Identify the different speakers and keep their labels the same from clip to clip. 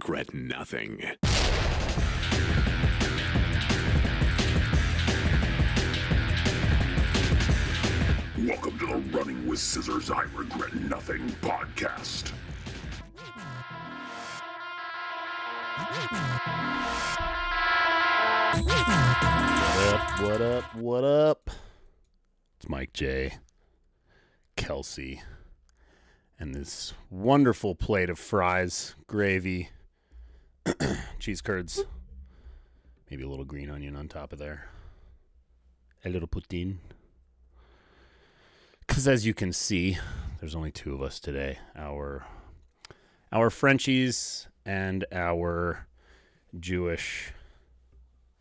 Speaker 1: regret nothing. Welcome to the Running with Scissors I Regret Nothing podcast.
Speaker 2: What up? It's Mike J, Kelsey, and this wonderful plate of fries, gravy, cheese curds, maybe a little green onion on top of there, a little poutine. Because as you can see, there's only two of us today. Our Frenchies and our Jewish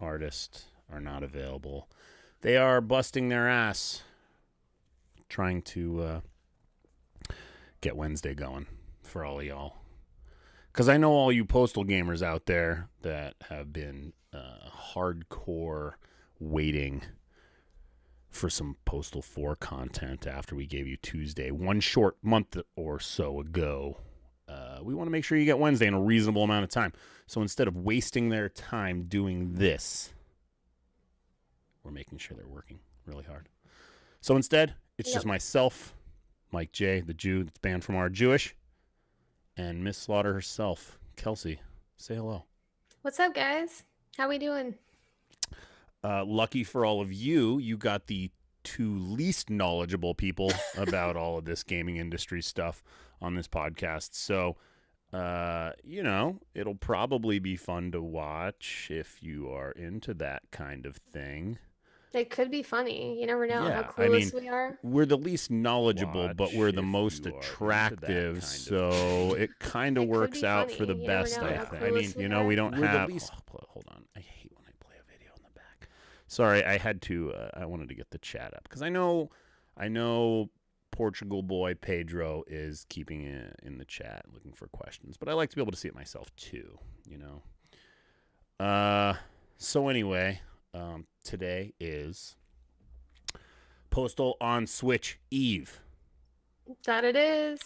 Speaker 2: artist are not available. They are busting their ass trying to get Wednesday going for all of y'all. Because I know all you Postal gamers out there that have been hardcore waiting for some Postal 4 content after we gave you Tuesday, one short month or so ago. We want to make sure you get Wednesday in a reasonable amount of time. So instead of wasting their time doing this, we're making sure they're working really hard. So instead, it's just myself, Mike J, the Jew that's banned from our Jewish, and Miss Slaughter herself, Kelsey. Say hello.
Speaker 3: What's up, guys? How we doing?
Speaker 2: Lucky for all of you, you got the two least knowledgeable people about all of this gaming industry stuff on this podcast. So, it'll probably be fun to watch if you are into that kind of thing.
Speaker 3: It could be funny. You never know how clueless we are.
Speaker 2: We're the least knowledgeable, but we're the most attractive, so it kind of works out for the best, I think. We don't have... Hold on. I hate when I play a video in the back. Sorry, I had to... I wanted to get the chat up, because I know Portugal boy Pedro is keeping it in the chat, looking for questions, but I like to be able to see it myself, too, So anyway... today is Postal on SwitchEVE.
Speaker 3: That it is.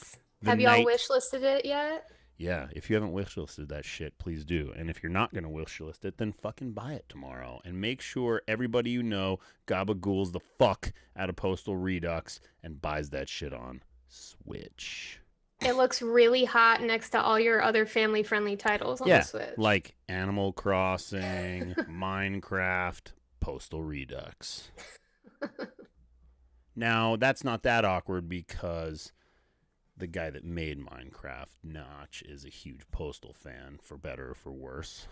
Speaker 3: Have y'all wishlisted it yet?
Speaker 2: Yeah, if you haven't wishlisted that shit, please do. And if you're not going to wishlist it, then fucking buy it tomorrow. And make sure everybody you know gabagools the fuck out of Postal Redux and buys that shit on Switch.
Speaker 3: It looks really hot next to all your other family-friendly titles on the Switch.
Speaker 2: Like Animal Crossing, Minecraft, Postal Redux. Now, that's not that awkward because the guy that made Minecraft, Notch, is a huge Postal fan, for better or for worse.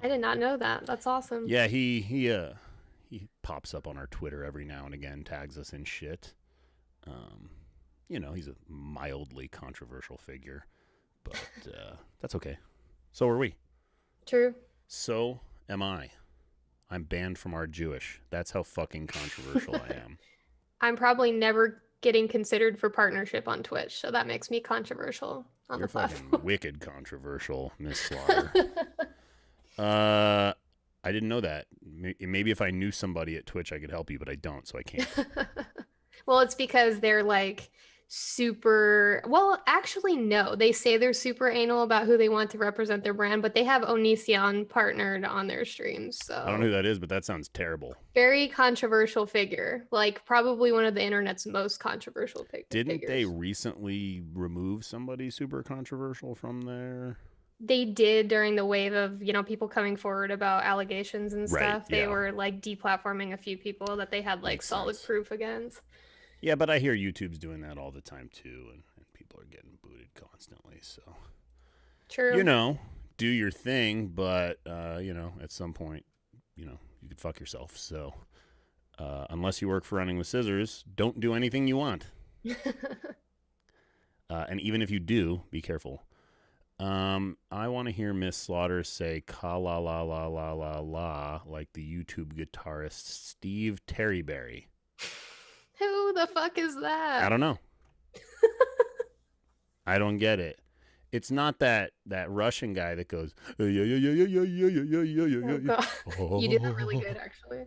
Speaker 3: I did not know that. That's awesome.
Speaker 2: Yeah, he pops up on our Twitter every now and again, tags us in shit. He's a mildly controversial figure, but that's okay. So are we.
Speaker 3: True.
Speaker 2: So am I. I'm banned from our Jewish. That's how fucking controversial I am.
Speaker 3: I'm probably never getting considered for partnership on Twitch, so that makes me controversial on the platform.
Speaker 2: Fucking wicked controversial, Miss Slaughter. I didn't know that. Maybe if I knew somebody at Twitch, I could help you, but I don't, so I can't.
Speaker 3: Well, it's because they're like super, well, actually, no. They say they're super anal about who they want to represent their brand, but they have Onision partnered on their streams. So
Speaker 2: I don't know who that is, but that sounds terrible.
Speaker 3: Very controversial figure. Like probably one of the internet's most controversial figures.
Speaker 2: Didn't they recently remove somebody super controversial from there?
Speaker 3: They did during the wave of, people coming forward about allegations and stuff. They were like deplatforming a few people that they had like solid proof against.
Speaker 2: Yeah, but I hear YouTube's doing that all the time too, and people are getting booted constantly. So,
Speaker 3: true.
Speaker 2: Do your thing, but at some point, you could fuck yourself. So, unless you work for Running with Scissors, don't do anything you want. And even if you do, be careful. I want to hear Miss Slaughter say "ka la la la la la la" like the YouTube guitarist Steve Terryberry.
Speaker 3: Who the fuck is that?
Speaker 2: I don't know. I don't get it. It's not that Russian guy that goes.
Speaker 3: You do that really good, actually.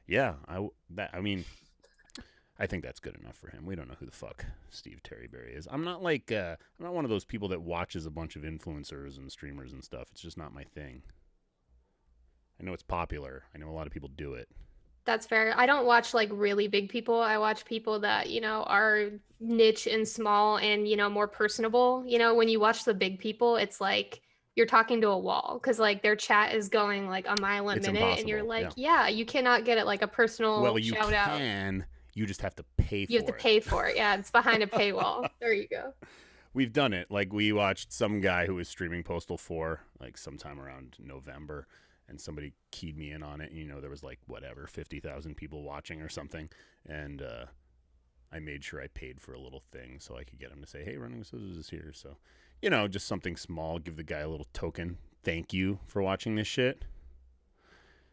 Speaker 2: Yeah, I think that's good enough for him. We don't know who the fuck Steve Terryberry is. I'm not like I'm not one of those people that watches a bunch of influencers and streamers and stuff. It's just not my thing. I know it's popular. I know a lot of people do it.
Speaker 3: That's fair. I don't watch like really big people. I watch people that, are niche and small and, more personable. When you watch the big people, it's like you're talking to a wall because like their chat is going like a mile a
Speaker 2: It's
Speaker 3: minute
Speaker 2: impossible.
Speaker 3: and you're like, yeah, you cannot get it like a personal
Speaker 2: Well, you
Speaker 3: shout out.
Speaker 2: can. You just have to pay for it.
Speaker 3: You have to pay for it. Yeah, it's behind a paywall. There you go.
Speaker 2: We've done it. Like we watched some guy who was streaming Postal 4 like sometime around November. And somebody keyed me in on it. And, there was like, 50,000 people watching or something. And I made sure I paid for a little thing so I could get him to say, hey, Running with Scissors is here. So, just something small. Give the guy a little token. Thank you for watching this shit.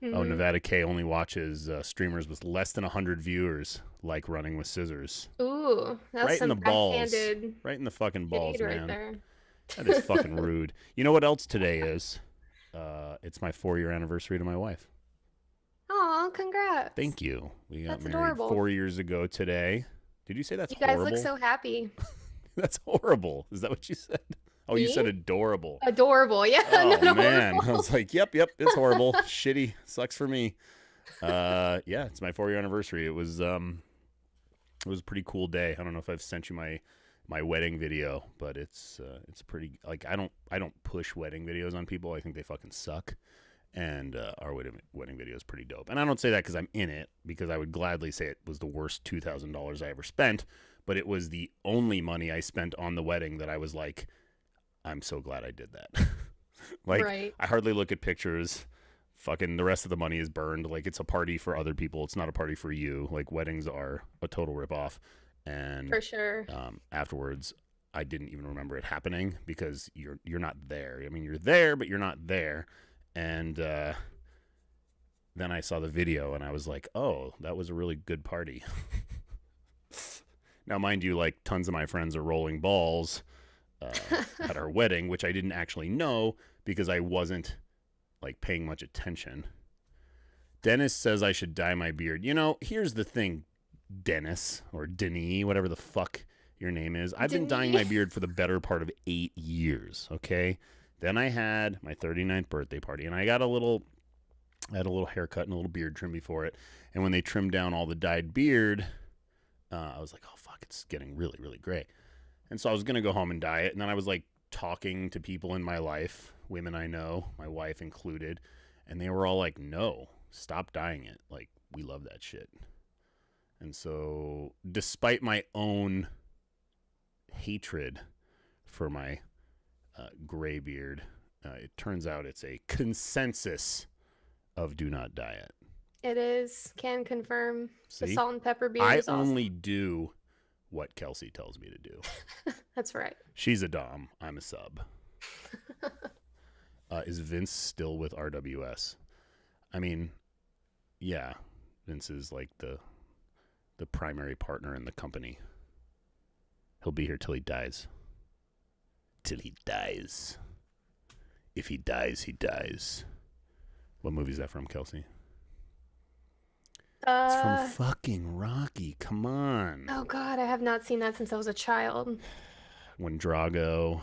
Speaker 2: Mm-hmm. Oh, Nevada K only watches streamers with less than 100 viewers like Running with Scissors.
Speaker 3: Ooh, that's
Speaker 2: right
Speaker 3: some
Speaker 2: in the balls.
Speaker 3: backhanded
Speaker 2: Right in the fucking balls,
Speaker 3: right
Speaker 2: man.
Speaker 3: there.
Speaker 2: That is fucking rude. You know what else today is? It's my 4-year anniversary to my wife.
Speaker 3: Oh, congrats.
Speaker 2: Thank you. We got
Speaker 3: That's
Speaker 2: married
Speaker 3: adorable.
Speaker 2: 4 years ago today. Did you say that's
Speaker 3: horrible? You guys
Speaker 2: horrible?
Speaker 3: look so happy.
Speaker 2: That's horrible. Is that what you said? Oh,
Speaker 3: Me?
Speaker 2: You said adorable.
Speaker 3: Adorable, yeah.
Speaker 2: Oh, man. I was like, yep, it's horrible. Shitty. Sucks for me. Yeah, it's my 4-year anniversary. It was a pretty cool day. I don't know if I've sent you my wedding video, but it's pretty, like, I don't push wedding videos on people. I think they fucking suck. And our wedding video is pretty dope. And I don't say that because I'm in it, because I would gladly say it was the worst $2,000 I ever spent, but it was the only money I spent on the wedding that I was like, I'm so glad I did that. Like, right. I hardly look at pictures. Fucking the rest of the money is burned. Like, it's a party for other people. It's not a party for you. Like, weddings are a total ripoff. And
Speaker 3: for sure.
Speaker 2: Afterwards, I didn't even remember it happening because you're not there. I mean, you're there, but you're not there. And then I saw the video and I was like, oh, that was a really good party. Now, mind you, like, tons of my friends are rolling balls at our wedding, which I didn't actually know because I wasn't, like, paying much attention. Dennis says I should dye my beard. Here's the thing, Dennis, or Denis, whatever the fuck your name is. I've been dyeing my beard for the better part of 8 years, okay? Then I had my 39th birthday party, and I had a little haircut and a little beard trim before it. And when they trimmed down all the dyed beard, I was like, oh, fuck, it's getting really, really gray. And so I was going to go home and dye it. And then I was, like, talking to people in my life, women I know, my wife included, and they were all like, no, stop dyeing it. Like, we love that shit. And so despite my own hatred for my gray beard, it turns out it's a consensus of do not dye it.
Speaker 3: It is. Can confirm.
Speaker 2: See?
Speaker 3: The salt and pepper beard is awesome.
Speaker 2: I only do what Kelsey tells me to do.
Speaker 3: That's right.
Speaker 2: She's a dom. I'm a sub. Is Vince still with RWS? I mean, yeah. Vince is like the primary partner in the company. He'll be here till he dies. Till he dies. If he dies, he dies. What movie is that from, Kelsey? It's from fucking Rocky. Come on.
Speaker 3: Oh, God. I have not seen that since I was a child.
Speaker 2: When Drago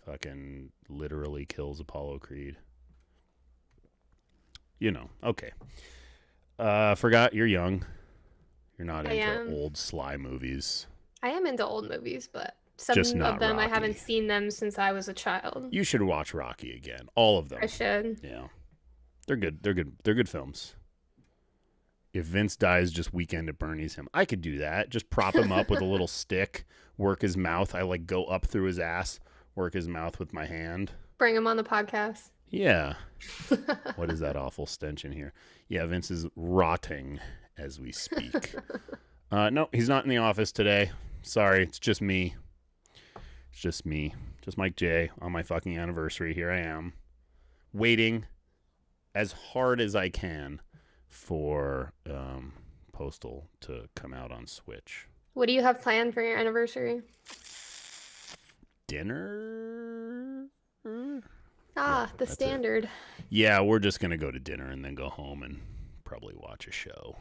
Speaker 2: fucking literally kills Apollo Creed. Okay. Forgot you're young. You're not into old Sly movies.
Speaker 3: I am into old movies, but some of them Rocky. I haven't seen them since I was a child.
Speaker 2: You should watch Rocky again. All of them.
Speaker 3: I should.
Speaker 2: Yeah. They're good. They're good films. If Vince dies, just Weekend at Bernie's him. I could do that. Just prop him up with a little stick, work his mouth. I like go up through his ass, work his mouth with my hand.
Speaker 3: Bring him on the podcast.
Speaker 2: Yeah. What is that awful stench in here? Yeah, Vince is rotting as we speak. No, he's not in the office today. Sorry, it's just me. It's just me. Just Mike J on my fucking anniversary. Here I am, waiting as hard as I can for Postal to come out on Switch.
Speaker 3: What do you have planned for your anniversary?
Speaker 2: Dinner?
Speaker 3: The standard.
Speaker 2: It. Yeah, we're just going to go to dinner and then go home and probably watch a show.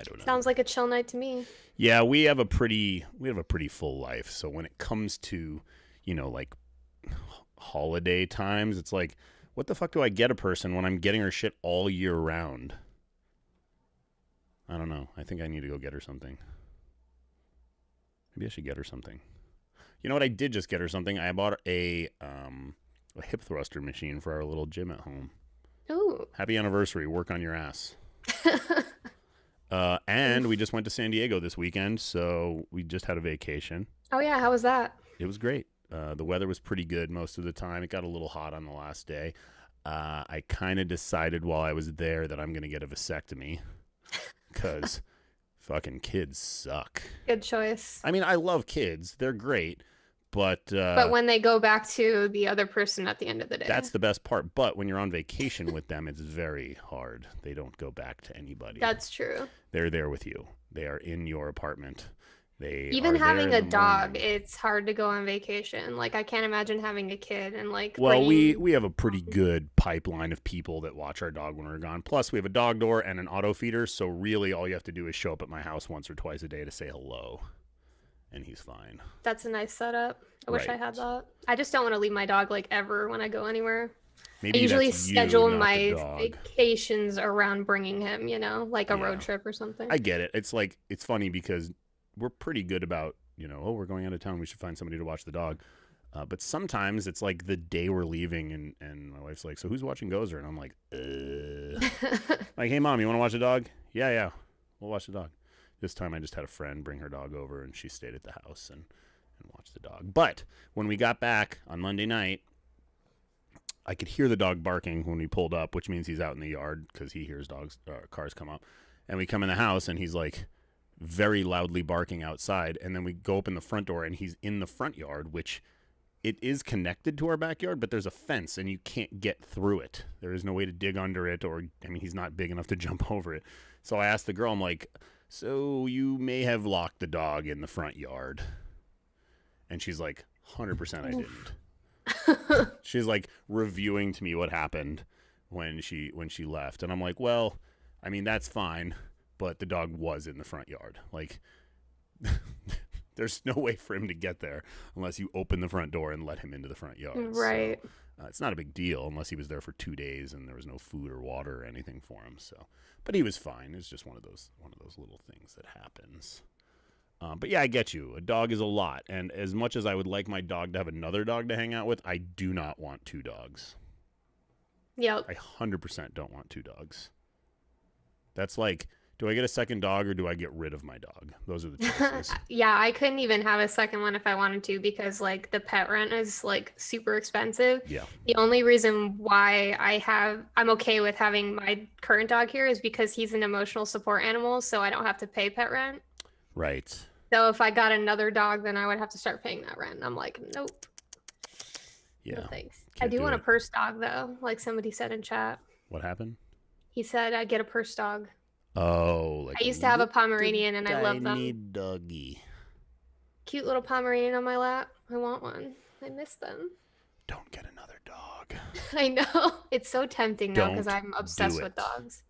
Speaker 2: I don't know.
Speaker 3: Sounds like a chill night to me.
Speaker 2: Yeah, we have a pretty full life. So when it comes to, like holiday times, it's like, what the fuck do I get a person when I'm getting her shit all year round? I don't know. I think I need to go get her something. Maybe I should get her something. You know what? I did just get her something. I bought a hip thruster machine for our little gym at home.
Speaker 3: Ooh.
Speaker 2: Happy anniversary. Work on your ass. And we just went to San Diego this weekend, so we just had a vacation.
Speaker 3: Oh, yeah. How was that?
Speaker 2: It was great. The weather was pretty good most of the time. It got a little hot on the last day. I kind of decided while I was there that I'm going to get a vasectomy because fucking kids suck.
Speaker 3: Good choice.
Speaker 2: I mean, I love kids. They're great. But
Speaker 3: when they go back to the other person at the end of the day.
Speaker 2: That's the best part. But when you're on vacation with them, it's very hard. They don't go back to anybody.
Speaker 3: That's true.
Speaker 2: They're there with you. They are in your apartment.
Speaker 3: Even having a dog, it's hard to go on vacation. Like, I can't imagine having a kid and like.
Speaker 2: Well, we have a pretty good pipeline of people that watch our dog when we're gone. Plus, we have a dog door and an auto feeder. So really, all you have to do is show up at my house once or twice a day to say hello, and he's fine.
Speaker 3: That's a nice setup. I wish I
Speaker 2: Right.
Speaker 3: had that. I just don't want to leave my dog like ever when I go anywhere.
Speaker 2: Maybe
Speaker 3: I usually
Speaker 2: that's you,
Speaker 3: schedule
Speaker 2: not the
Speaker 3: my
Speaker 2: dog.
Speaker 3: vacations around bringing him, like a
Speaker 2: Yeah.
Speaker 3: road trip or something.
Speaker 2: I get it. It's like, it's funny because we're pretty good about, oh, we're going out of town. We should find somebody to watch the dog. But sometimes it's like the day we're leaving and my wife's like, so who's watching Gozer? And I'm like, like, hey, Mom, you want to watch the dog? Yeah. We'll watch the dog. This time I just had a friend bring her dog over and she stayed at the house and watched the dog. But when we got back on Monday night, I could hear the dog barking when we pulled up, which means he's out in the yard because he hears cars come up. And we come in the house and he's like very loudly barking outside. And then we go open the front door and he's in the front yard, which it is connected to our backyard, but there's a fence and you can't get through it. There is no way to dig under it he's not big enough to jump over it. So I asked the girl, I'm like, so you may have locked the dog in the front yard. And she's like, 100% I didn't. She's like reviewing to me what happened when she left. And I'm like, well, I mean, that's fine, but the dog was in the front yard. Like, there's no way for him to get there unless you open the front door and let him into the front yard.
Speaker 3: Right.
Speaker 2: So, it's not a big deal unless he was there for 2 days and there was no food or water or anything for him. So, but he was fine. It's just one of those little things that happens. But yeah, I get you. A dog is a lot. And as much as I would like my dog to have another dog to hang out with, I do not want 2 dogs.
Speaker 3: Yep.
Speaker 2: I 100% don't want 2 dogs. That's like, do I get a second dog or do I get rid of my dog? Those are the choices.
Speaker 3: Yeah, I couldn't even have a second one if I wanted to because like the pet rent is like super expensive.
Speaker 2: Yeah.
Speaker 3: The only reason why I'm okay with having my current dog here is because he's an emotional support animal, so I don't have to pay pet rent.
Speaker 2: Right.
Speaker 3: So if I got another dog, then I would have to start paying that rent. I'm like, nope.
Speaker 2: Yeah.
Speaker 3: No thanks. I
Speaker 2: Can't
Speaker 3: do
Speaker 2: do
Speaker 3: want a
Speaker 2: it.
Speaker 3: purse dog though, like somebody said in chat.
Speaker 2: What happened?
Speaker 3: He said I'd get a purse dog.
Speaker 2: Oh, like
Speaker 3: I used to have a Pomeranian and I love
Speaker 2: tiny
Speaker 3: them.
Speaker 2: doggy.
Speaker 3: Cute little Pomeranian on my lap. I want one. I miss them.
Speaker 2: Don't get another dog.
Speaker 3: I know. It's so tempting though because
Speaker 2: Don't
Speaker 3: I'm obsessed
Speaker 2: do
Speaker 3: with
Speaker 2: it.
Speaker 3: dogs.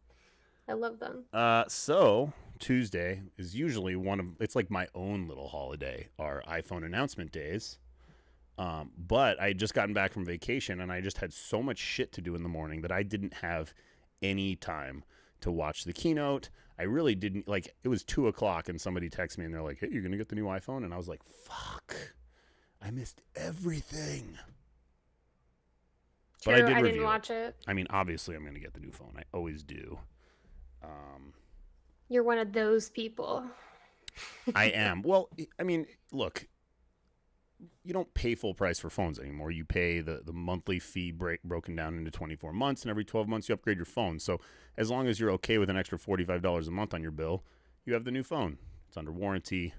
Speaker 3: I love them.
Speaker 2: So Tuesday is usually it's like my own little holiday, our iPhone announcement days. But I had just gotten back from vacation and I just had so much shit to do in the morning that I didn't have any time to watch the keynote. I really didn't. Like, it was 2:00 and somebody texted me and they're like, hey, you're going to get the new iPhone? And I was like, fuck, I missed everything.
Speaker 3: True,
Speaker 2: But I
Speaker 3: I didn't
Speaker 2: review
Speaker 3: watch it.
Speaker 2: I mean, obviously I'm going to get the new phone. I always do.
Speaker 3: You're one of those people.
Speaker 2: I am. Well, I mean, look, you don't pay full price for phones anymore. You pay the monthly fee broken down into 24 months, and every 12 months you upgrade your phone. So as long as you're okay with an extra $45 a month on your bill, you have the new phone. It's under warranty.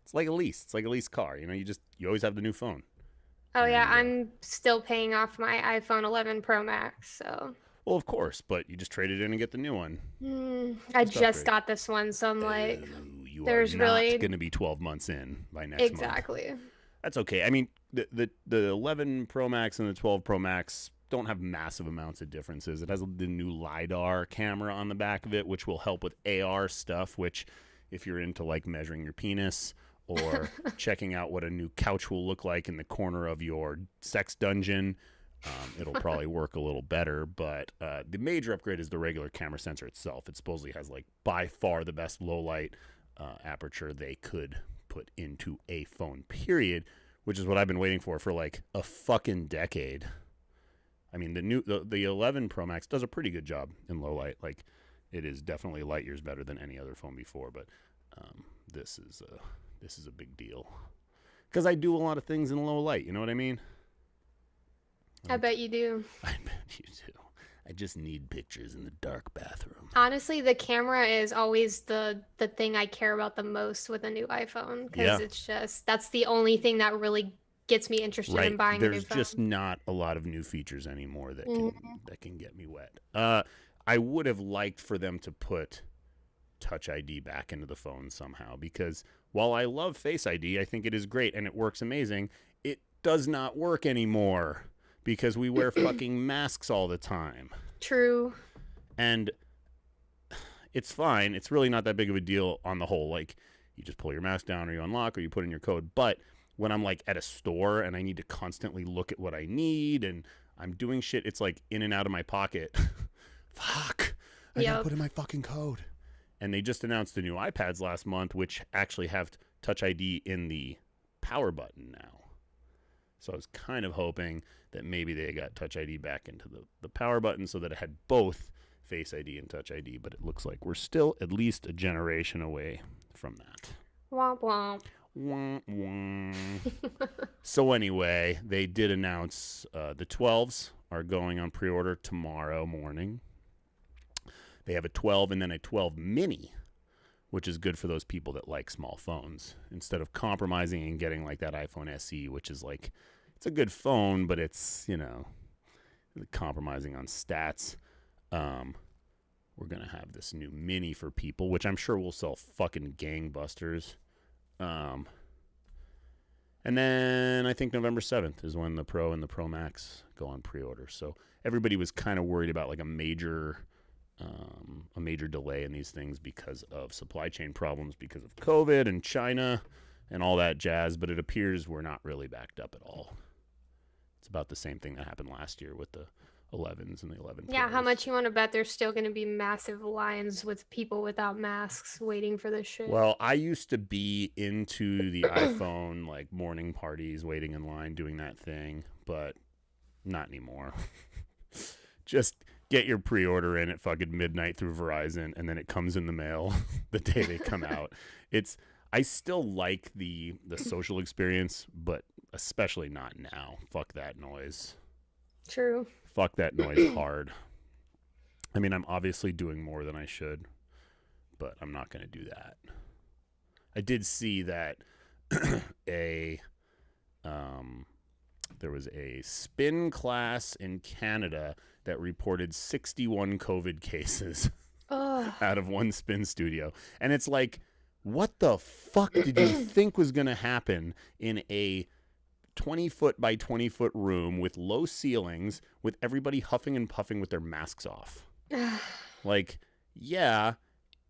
Speaker 2: It's like a lease. It's like a leased car. You always have the new phone.
Speaker 3: Oh yeah,
Speaker 2: And,
Speaker 3: I'm still paying off my iPhone 11 Pro Max, so.
Speaker 2: Well, of course, but you just trade it in and get the new one.
Speaker 3: I
Speaker 2: Just
Speaker 3: just
Speaker 2: upgrade.
Speaker 3: got this one, so I'm like,
Speaker 2: Oh, you
Speaker 3: there's
Speaker 2: are not
Speaker 3: really-
Speaker 2: going to be 12 months in by next month.
Speaker 3: exactly.
Speaker 2: That's okay. I mean, the 11 Pro Max and the 12 Pro Max don't have massive amounts of differences. It has the new LiDAR camera on the back of it, which will help with AR stuff, which if you're into like measuring your penis or checking out what a new couch will look like in the corner of your sex dungeon, it'll probably work a little better. But the major upgrade is the regular camera sensor itself. It supposedly has like by far the best low light aperture they could put into a phone, period, which is what I've been waiting for like a fucking decade. I mean, the 11 Pro Max does a pretty good job in low light. Like, it is definitely light years better than any other phone before, but this is a big deal because I do a lot of things in low light. You know what I mean?
Speaker 3: I bet you do.
Speaker 2: I bet you do. I just need pictures in the dark bathroom.
Speaker 3: Honestly, the camera is always the thing I care about the most with a new iPhone, because it's just, that's the only thing that really gets me interested in buying a new phone.
Speaker 2: There's just not a lot of new features anymore that can get me wet. I would have liked for them to put Touch ID back into the phone somehow, because while I love Face ID, I think it is great and it works amazing, it does not work anymore because we wear fucking masks all the time.
Speaker 3: True.
Speaker 2: And it's fine. It's really not that big of a deal on the whole. Like, you just pull your mask down or you unlock or you put in your code. But when I'm like at a store and I need to constantly look at what I need and I'm doing shit, it's like in and out of my pocket. Fuck. I gotta put in my fucking code. And they just announced the new iPads last month, which actually have Touch ID in the power button now. So I was kind of hoping that maybe they got Touch ID back into the power button so that it had both Face ID and Touch ID, but it looks like we're still at least a generation away from that.
Speaker 3: Womp womp.
Speaker 2: Womp womp. So anyway, they did announce the 12s are going on pre-order tomorrow morning. They have a 12 and then a 12 mini, which is good for those people that like small phones. Instead of compromising and getting like that iPhone SE, which is like, it's a good phone, but it's, you know, compromising on stats. We're going to have this new mini for people, which I'm sure will sell fucking gangbusters. And then I think November 7th is when the Pro and the Pro Max go on pre-order. So everybody was kind of worried about like a major delay in these things because of supply chain problems, because of COVID and China and all that jazz. But it appears we're not really backed up at all. It's about the same thing that happened last year with the 11s and the 11 Pros.
Speaker 3: Yeah, how much you want to bet there's still going to be massive lines with people without masks waiting for this shit?
Speaker 2: Well, I used to be into the iPhone, like morning parties, waiting in line, doing that thing, but not anymore. Just get your pre-order in at fucking midnight through Verizon, and then it comes in the mail the day they come out. I still like the social experience, but especially not now. Fuck that noise.
Speaker 3: True.
Speaker 2: Fuck that noise hard. I mean, I'm obviously doing more than I should, but I'm not going to do that. I did see that there was a spin class in Canada that reported 61 COVID cases out of one spin studio. And it's like, what the fuck did you think was going to happen in a 20-foot by 20-foot room with low ceilings with everybody huffing and puffing with their masks off? Like, yeah,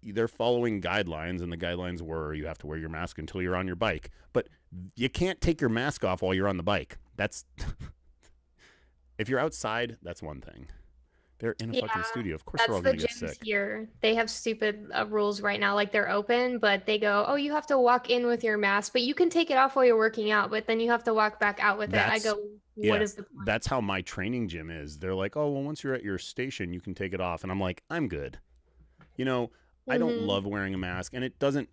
Speaker 2: they're following guidelines, and the guidelines were you have to wear your mask until you're on your bike. But you can't take your mask off while you're on the bike. That's if you're outside, that's one thing. They're in a fucking studio. Of course, they're all going to get sick.
Speaker 3: Here, they have stupid rules right now. Like, they're open, but they go, "Oh, you have to walk in with your mask, but you can take it off while you're working out. But then you have to walk back out with it." I go, "What is the point?" That's
Speaker 2: how my training gym is. They're like, "Oh, well, once you're at your station, you can take it off," and I'm like, "I'm good." You know, I don't love wearing a mask, and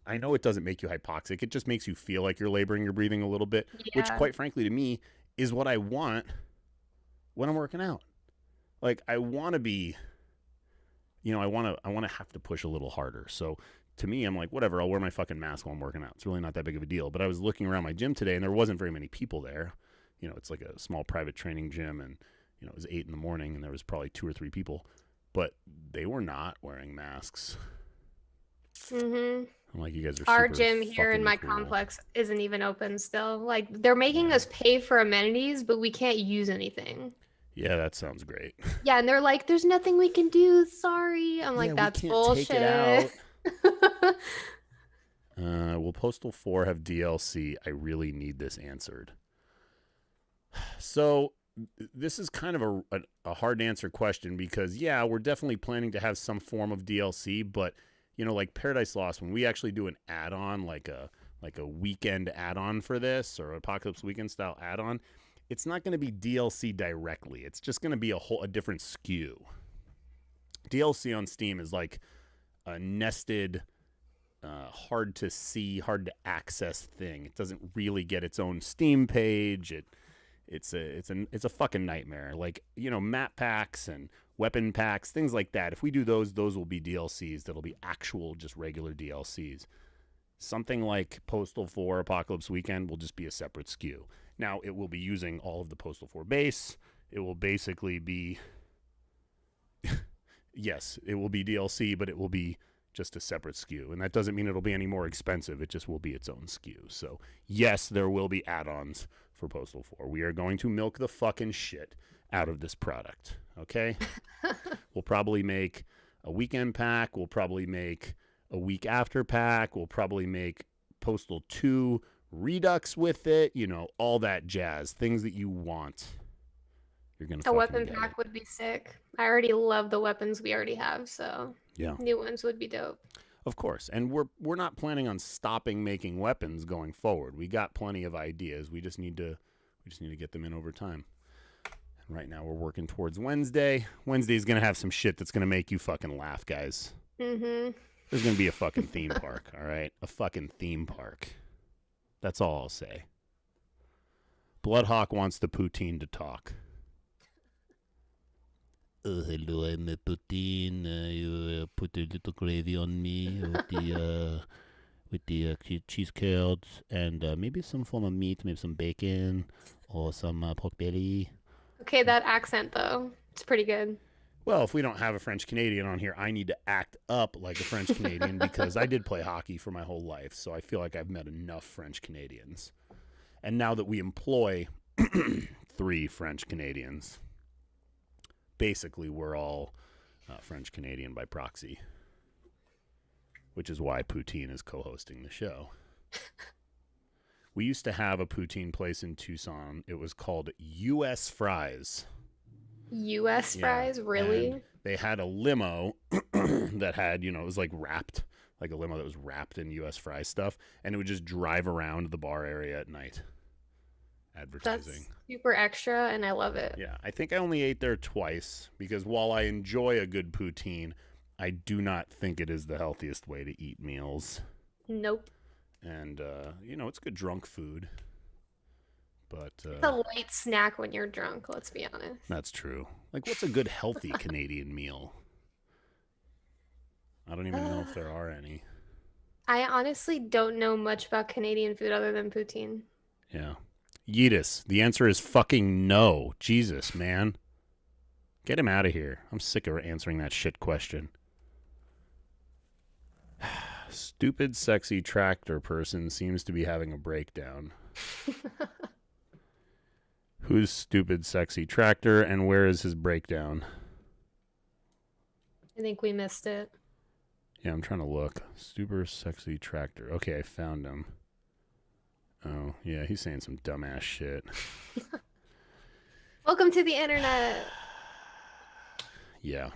Speaker 2: I know it doesn't make you hypoxic. It just makes you feel like you're laboring your breathing a little bit, which, quite frankly, to me, is what I want when I'm working out. Like, I want to be, you know, I want to have to push a little harder. So to me, I'm like, whatever, I'll wear my fucking mask while I'm working out. It's really not that big of a deal. But I was looking around my gym today, and there wasn't very many people there. You know, it's like a small private training gym, and, you know, it was 8 in the morning, and there was probably 2 or 3 people. But they were not wearing masks. I'm like, you guys are
Speaker 3: Our
Speaker 2: super
Speaker 3: gym here in my
Speaker 2: cool.
Speaker 3: complex isn't even open still. Like, they're making us pay for amenities, but we can't use anything.
Speaker 2: Yeah, that sounds great.
Speaker 3: Yeah, and they're like, "There's nothing we can do. Sorry." I'm like,
Speaker 2: Yeah, we
Speaker 3: "That's
Speaker 2: can't take it
Speaker 3: bullshit."
Speaker 2: out. Will Postal 4 have DLC? I really need this answered. So this is kind of a hard to answer question because, yeah, we're definitely planning to have some form of DLC, but, you know, like Paradise Lost, when we actually do an add-on, like a weekend add-on for this or Apocalypse Weekend style add-on, it's not going to be DLC directly. It's just going to be a different SKU. DLC on Steam is like a nested, hard to see, hard to access thing. It doesn't really get its own Steam page. It's a fucking nightmare. Like, you know, map packs and weapon packs, things like that. If we do those will be DLCs. That'll be actual, just regular DLCs. Something like Postal 4 Apocalypse Weekend will just be a separate SKU. Now, it will be using all of the Postal 4 base. It will basically be, yes, it will be DLC, but it will be just a separate SKU. And that doesn't mean it'll be any more expensive. It just will be its own SKU. So, yes, there will be add-ons for Postal 4. We are going to milk the fucking shit out of this product, okay? We'll probably make a weekend pack. We'll probably make a week after pack. We'll probably make Postal 2 Redux with it. You know, all that jazz. Things that you want. You're going to
Speaker 3: A
Speaker 2: fucking
Speaker 3: weapon
Speaker 2: get
Speaker 3: pack
Speaker 2: it.
Speaker 3: would be sick. I already love the weapons we already have, so
Speaker 2: Yeah.
Speaker 3: new ones would be dope.
Speaker 2: Of course. And we're not planning on stopping making weapons going forward. We got plenty of ideas. We just need to get them in over time. And right now we're working towards Wednesday. Wednesday's going to have some shit that's going to make you fucking laugh, guys.
Speaker 3: Mm-hmm.
Speaker 2: There's going to be a fucking theme park, all right? A fucking theme park. That's all I'll say. Bloodhawk wants the poutine to talk. Hello, I'm a poutine. You put a little gravy on me with the cheese curds and maybe some form of meat, maybe some bacon or some pork belly.
Speaker 3: Okay, that accent though, it's pretty good.
Speaker 2: Well, if we don't have a French Canadian on here, I need to act up like a French Canadian because I did play hockey for my whole life, so I feel like I've met enough French Canadians. And now that we employ 3 French Canadians, basically we're all French Canadian by proxy, which is why Poutine is co-hosting the show. We used to have a poutine place in Tucson. It was called U.S. Fries.
Speaker 3: U.S. fries, really?
Speaker 2: And they had a limo that had, you know, it was like wrapped, like a limo that was wrapped in U.S. Fries stuff, and it would just drive around the bar area at night advertising.
Speaker 3: That's super extra, and I love it.
Speaker 2: Yeah, I think I only ate there twice because while I enjoy a good poutine, I do not think it is the healthiest way to eat meals.
Speaker 3: Nope.
Speaker 2: And, you know, it's good drunk food. But
Speaker 3: It's a light snack when you're drunk, let's be honest.
Speaker 2: that's true. Like, what's a good healthy Canadian meal? I don't even know if there are any.
Speaker 3: I honestly don't know much about Canadian food other than poutine.
Speaker 2: Yeah. Yeetus, the answer is fucking no. Jesus, man. Get him out of here. I'm sick of answering that shit question. Stupid, sexy tractor person seems to be having a breakdown. Who's stupid, sexy tractor, and where is his breakdown?
Speaker 3: I think we missed it.
Speaker 2: Yeah, I'm trying to look. Super sexy tractor. Okay, I found him. Oh, yeah, he's saying some dumbass shit.
Speaker 3: Welcome to the internet.
Speaker 2: Yeah.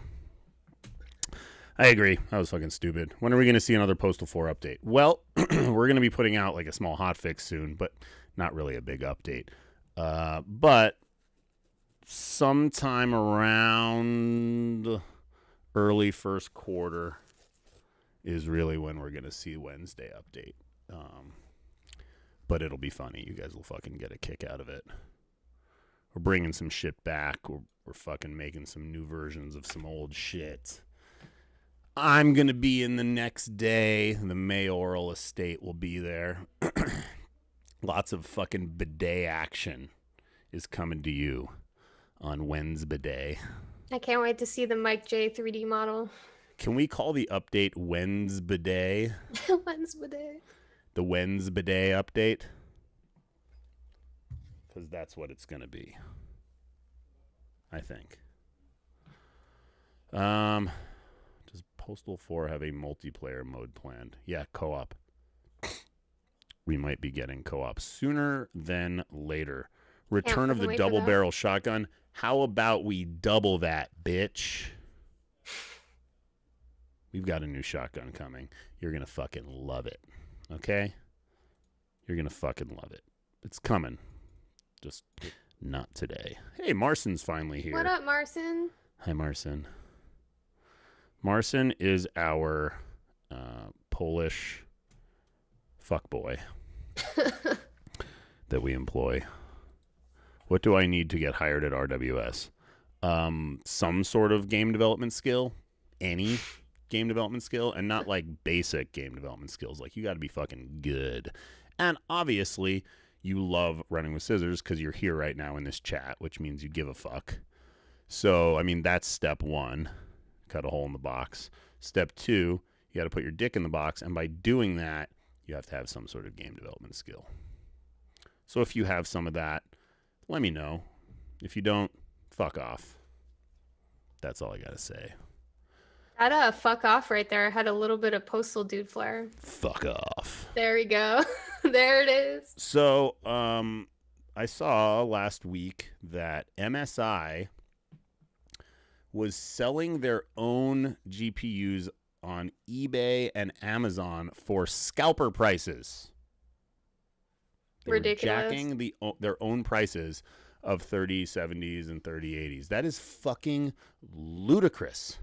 Speaker 2: I agree. That was fucking stupid. When are we going to see another Postal 4 update? Well, we're going to be putting out like a small hotfix soon, but not really a big update. But sometime around early first quarter is really when we're going to see Wednesday update. But it'll be funny. You guys will fucking get a kick out of it. We're bringing some shit back. We're fucking making some new versions of some old shit. I'm going to be in the next day. The mayoral estate will be there. Lots of fucking bidet action is coming to you on Wednesday.
Speaker 3: I can't wait to see the Mike J 3D model.
Speaker 2: Can we call the update Wednesday?
Speaker 3: Wednesday.
Speaker 2: The Wednesday update? Because that's what it's going to be. I think. Does Postal 4 have a multiplayer mode planned? Yeah, co-op. We might be getting co-op sooner than later. Return of the double barrel shotgun. How about we double that, bitch? We've got a new shotgun coming. You're going to fucking love it. Okay? You're going to fucking love it. It's coming. Just not today. Hey, Marson's finally here.
Speaker 3: What up, Marson?
Speaker 2: Hi, Marson. Marson is our Polish fuckboy that we employ. What do I need to get hired at RWS? Some sort of game development skill. Any game development skill. And not like basic game development skills. Like, you got to be fucking good. And obviously, you love running with scissors because you're here right now in this chat, which means you give a fuck. So, I mean, that's step one. Cut a hole in the box. Step two, you got to put your dick in the box. And by doing that, you have to have some sort of game development skill. So if you have some of that, let me know. If you don't, fuck off. That's all I got to say.
Speaker 3: That fuck off right there. I had a little bit of Postal dude flair.
Speaker 2: Fuck off.
Speaker 3: There we go. There it is.
Speaker 2: So, I saw last week that MSI was selling their own GPUs on eBay and Amazon for scalper prices. They
Speaker 3: Ridiculous.
Speaker 2: were jacking their own prices of 3070s and 3080s. That is fucking ludicrous.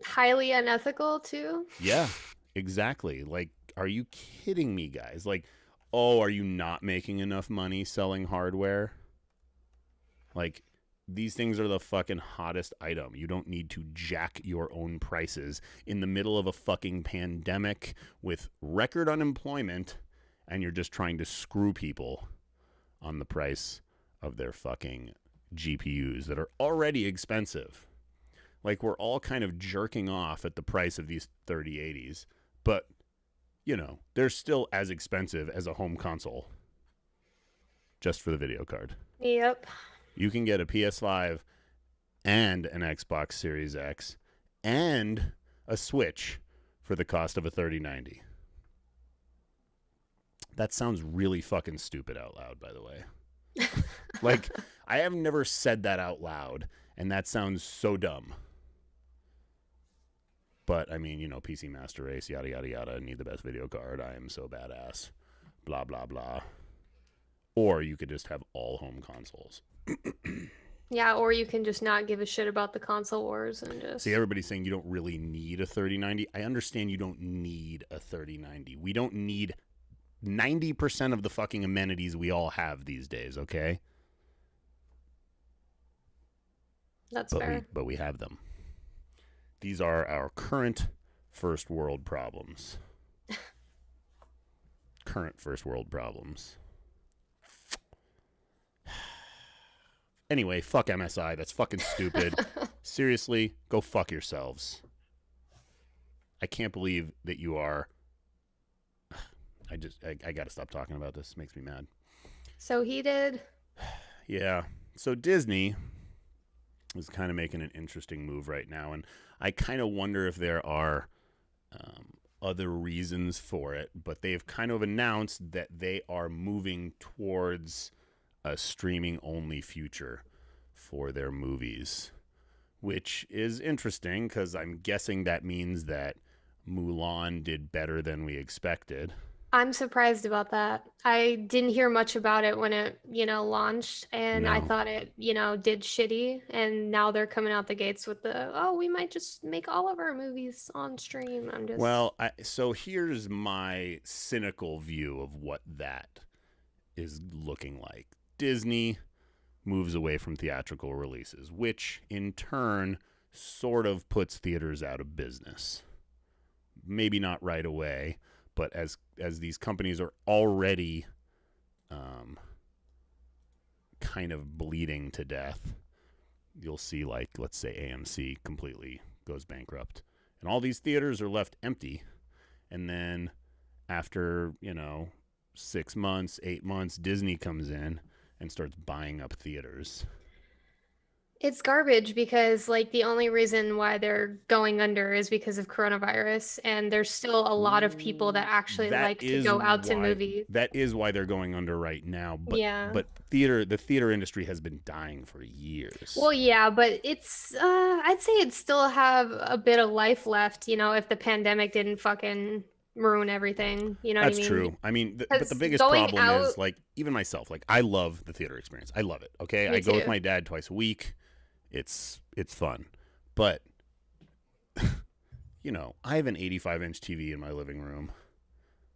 Speaker 3: Highly unethical, too.
Speaker 2: Yeah, exactly. Like, are you kidding me, guys? Like, oh, are you not making enough money selling hardware? Like, these things are the fucking hottest item. You don't need to jack your own prices in the middle of a fucking pandemic with record unemployment, and you're just trying to screw people on the price of their fucking GPUs that are already expensive. Like, we're all kind of jerking off at the price of these 3080s, but, you know, they're still as expensive as a home console just for the video card.
Speaker 3: Yep.
Speaker 2: You can get a PS5 and an Xbox Series X and a Switch for the cost of a 3090. That sounds really fucking stupid out loud, by the way. Like, I have never said that out loud, and that sounds so dumb. But, I mean, you know, PC Master Race, yada, yada, yada, need the best video card, I am so badass, blah, blah, blah. Or you could just have all home consoles.
Speaker 3: Yeah, or you can just not give a shit about the console wars and just...
Speaker 2: See, everybody's saying you don't really need a 3090. I understand you don't need a 3090. We don't need 90% of the fucking amenities we all have these days, okay?
Speaker 3: That's fair.
Speaker 2: But we have them. These are our current first world problems. Current first world problems. Anyway, fuck MSI. That's fucking stupid. Seriously, go fuck yourselves. I can't believe that you are... I gotta stop talking about this. It makes me mad.
Speaker 3: So heated.
Speaker 2: Yeah. So Disney is kind of making an interesting move right now, and I kind of wonder if there are other reasons for it, but they've kind of announced that they are moving towards a streaming-only future for their movies, which is interesting because I'm guessing that means that Mulan did better than we expected.
Speaker 3: I'm surprised about that. I didn't hear much about it when it, launched, and I
Speaker 2: No.
Speaker 3: thought it, did shitty, and now they're coming out the gates with we might just make all of our movies on stream.
Speaker 2: Well, so here's my cynical view of what that is looking like. Disney moves away from theatrical releases, which in turn sort of puts theaters out of business. Maybe not right away, but as these companies are already kind of bleeding to death, you'll see, like, let's say AMC completely goes bankrupt. And all these theaters are left empty. And then after, 6 months, 8 months, Disney comes in and starts buying up theaters.
Speaker 3: It's garbage because like the only reason why they're going under is because of coronavirus, and there's still a lot of people that actually
Speaker 2: That
Speaker 3: like to
Speaker 2: is
Speaker 3: go out to
Speaker 2: why
Speaker 3: movies.
Speaker 2: they're going under right now. But
Speaker 3: Yeah.
Speaker 2: the theater industry has been dying for years.
Speaker 3: Well, yeah, but it's I'd say it still have a bit of life left, if the pandemic didn't fucking ruin everything. You know what I
Speaker 2: That's
Speaker 3: mean?
Speaker 2: true. I mean, but the
Speaker 3: Because
Speaker 2: biggest
Speaker 3: going
Speaker 2: problem
Speaker 3: out,
Speaker 2: is like even myself. Like I love the theater experience. I love it. Okay,
Speaker 3: me
Speaker 2: I go with
Speaker 3: too.
Speaker 2: my dad twice a week. It's fun, but I have an 85-inch TV in my living room.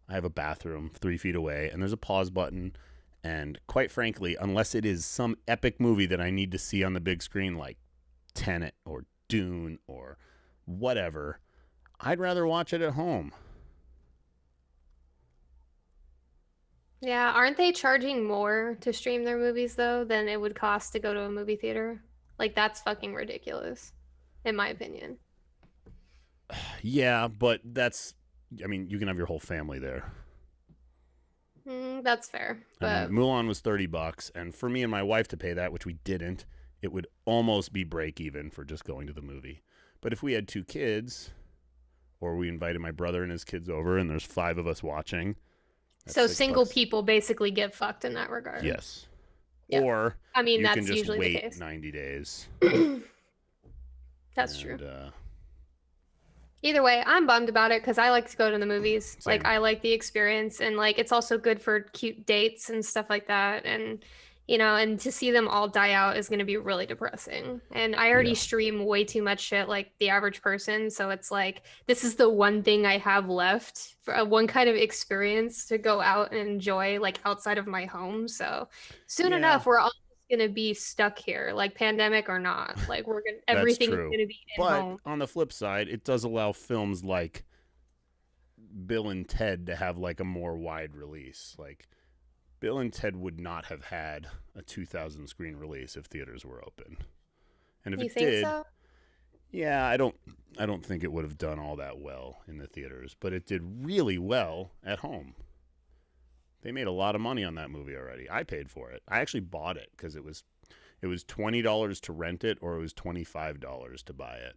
Speaker 2: I have a bathroom 3 feet away, and there's a pause button. And quite frankly, unless it is some epic movie that I need to see on the big screen, like Tenet or Dune or whatever, I'd rather watch it at home.
Speaker 3: Yeah, aren't they charging more to stream their movies though than it would cost to go to a movie theater? Like that's fucking ridiculous, in my opinion.
Speaker 2: Yeah, but I mean, you can have your whole family there.
Speaker 3: That's fair,
Speaker 2: I mean,
Speaker 3: but
Speaker 2: Mulan was $30, and for me and my wife to pay that, which we didn't, it would almost be break even for just going to the movie. But if we had 2 kids, or we invited my brother and his kids over, and there's 5 of us watching, that's
Speaker 3: so single
Speaker 2: $6.
Speaker 3: people basically get fucked in that regard.
Speaker 2: Yes.
Speaker 3: Yeah.
Speaker 2: Or
Speaker 3: I mean,
Speaker 2: you can
Speaker 3: that's
Speaker 2: just
Speaker 3: usually the
Speaker 2: wait
Speaker 3: case.
Speaker 2: 90 days.
Speaker 3: That's true.
Speaker 2: And,
Speaker 3: Either way, I'm bummed about it because I like to go to the movies.
Speaker 2: Same.
Speaker 3: Like I like the experience, and like it's also good for cute dates and stuff like that. And and to see them all die out is going to be really depressing. And I already
Speaker 2: Yeah.
Speaker 3: stream way too much shit like the average person, so it's like this is the one thing I have left for one kind of experience to go out and enjoy like outside of my home. So soon
Speaker 2: Yeah.
Speaker 3: enough, we're all gonna be stuck here, like pandemic or not. Like
Speaker 2: That's
Speaker 3: everything is
Speaker 2: true.
Speaker 3: gonna be in
Speaker 2: But
Speaker 3: home.
Speaker 2: on the flip side, it does allow films like Bill and Ted to have like a more wide release. Like Bill and Ted would not have had a 2,000 screen release if theaters were open. And if
Speaker 3: You
Speaker 2: it
Speaker 3: think
Speaker 2: did,
Speaker 3: so?
Speaker 2: yeah, I don't think it would have done all that well in the theaters, but it did really well at home. They made a lot of money on that movie already. I paid for it. I actually bought it because it was $20 to rent it, or it was $25 to buy it.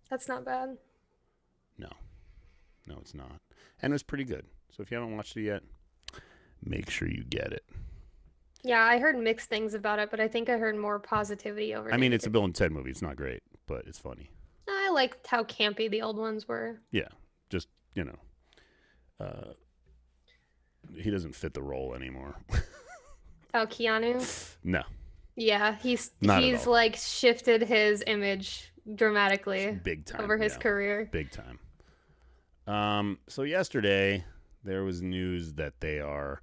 Speaker 3: That's not bad.
Speaker 2: No, it's not, and it's pretty good. So if you haven't watched it yet, make sure you get it.
Speaker 3: Yeah, I heard mixed things about it, but I think I heard more positivity over.
Speaker 2: I mean, it's a Bill and Ted movie. It's not great, but it's funny.
Speaker 3: I liked how campy the old ones were.
Speaker 2: Yeah, just he doesn't fit the role anymore.
Speaker 3: Oh, Keanu?
Speaker 2: No,
Speaker 3: Yeah, he's
Speaker 2: Not at all.
Speaker 3: like shifted his image dramatically
Speaker 2: big time
Speaker 3: over his
Speaker 2: yeah.
Speaker 3: career.
Speaker 2: Big time. So yesterday there was news that they are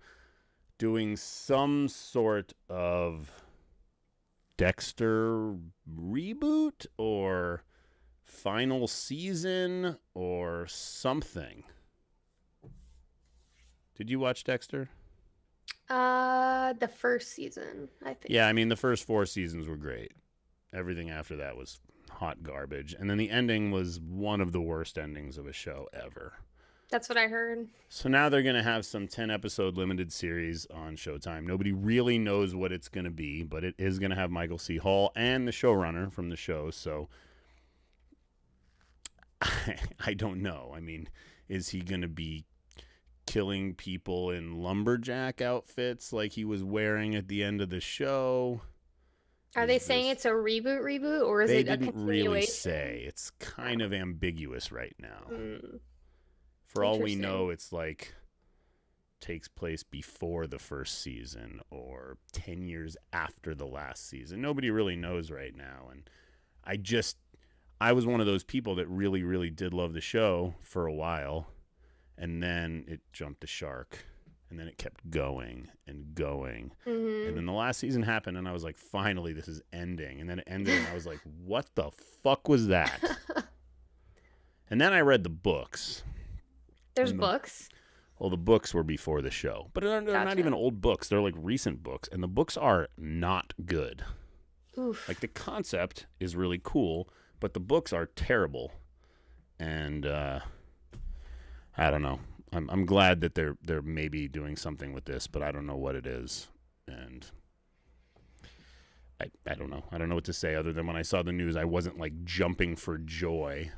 Speaker 2: doing some sort of Dexter reboot or final season or something. Did you watch Dexter?
Speaker 3: The first season, I think.
Speaker 2: Yeah, I mean the first 4 seasons were great. Everything after that was hot garbage. And then the ending was one of the worst endings of a show ever.
Speaker 3: That's what I heard.
Speaker 2: So now they're going to have some 10-episode limited series on Showtime. Nobody really knows what it's going to be, but it is going to have Michael C. Hall and the showrunner from the show. So I don't know. I mean, is he going to be killing people in lumberjack outfits like he was wearing at the end of the show?
Speaker 3: Are they saying it's a reboot or is
Speaker 2: they
Speaker 3: it a
Speaker 2: didn't
Speaker 3: continuation?
Speaker 2: really say. It's kind of ambiguous right now.
Speaker 3: Mm,
Speaker 2: For all we
Speaker 3: interesting.
Speaker 2: know, it's like takes place before the first season or 10 years after the last season. Nobody really knows right now. And I was one of those people that really, really did love the show for a while. And then it jumped the shark. And then it kept going and going.
Speaker 3: Mm-hmm.
Speaker 2: And then the last season happened, and I was like, finally, this is ending. And then it ended, and I was like, what the fuck was that? And then I read the books.
Speaker 3: There's books.
Speaker 2: Well, the books were before the show. But they're not
Speaker 3: Gotcha.
Speaker 2: even old books. They're like recent books. And the books are not good.
Speaker 3: Oof.
Speaker 2: Like, the concept is really cool, but the books are terrible. And I don't know. I'm glad that they're maybe doing something with this, but I don't know what it is. And I don't know. I don't know what to say other than when I saw the news, I wasn't like jumping for joy.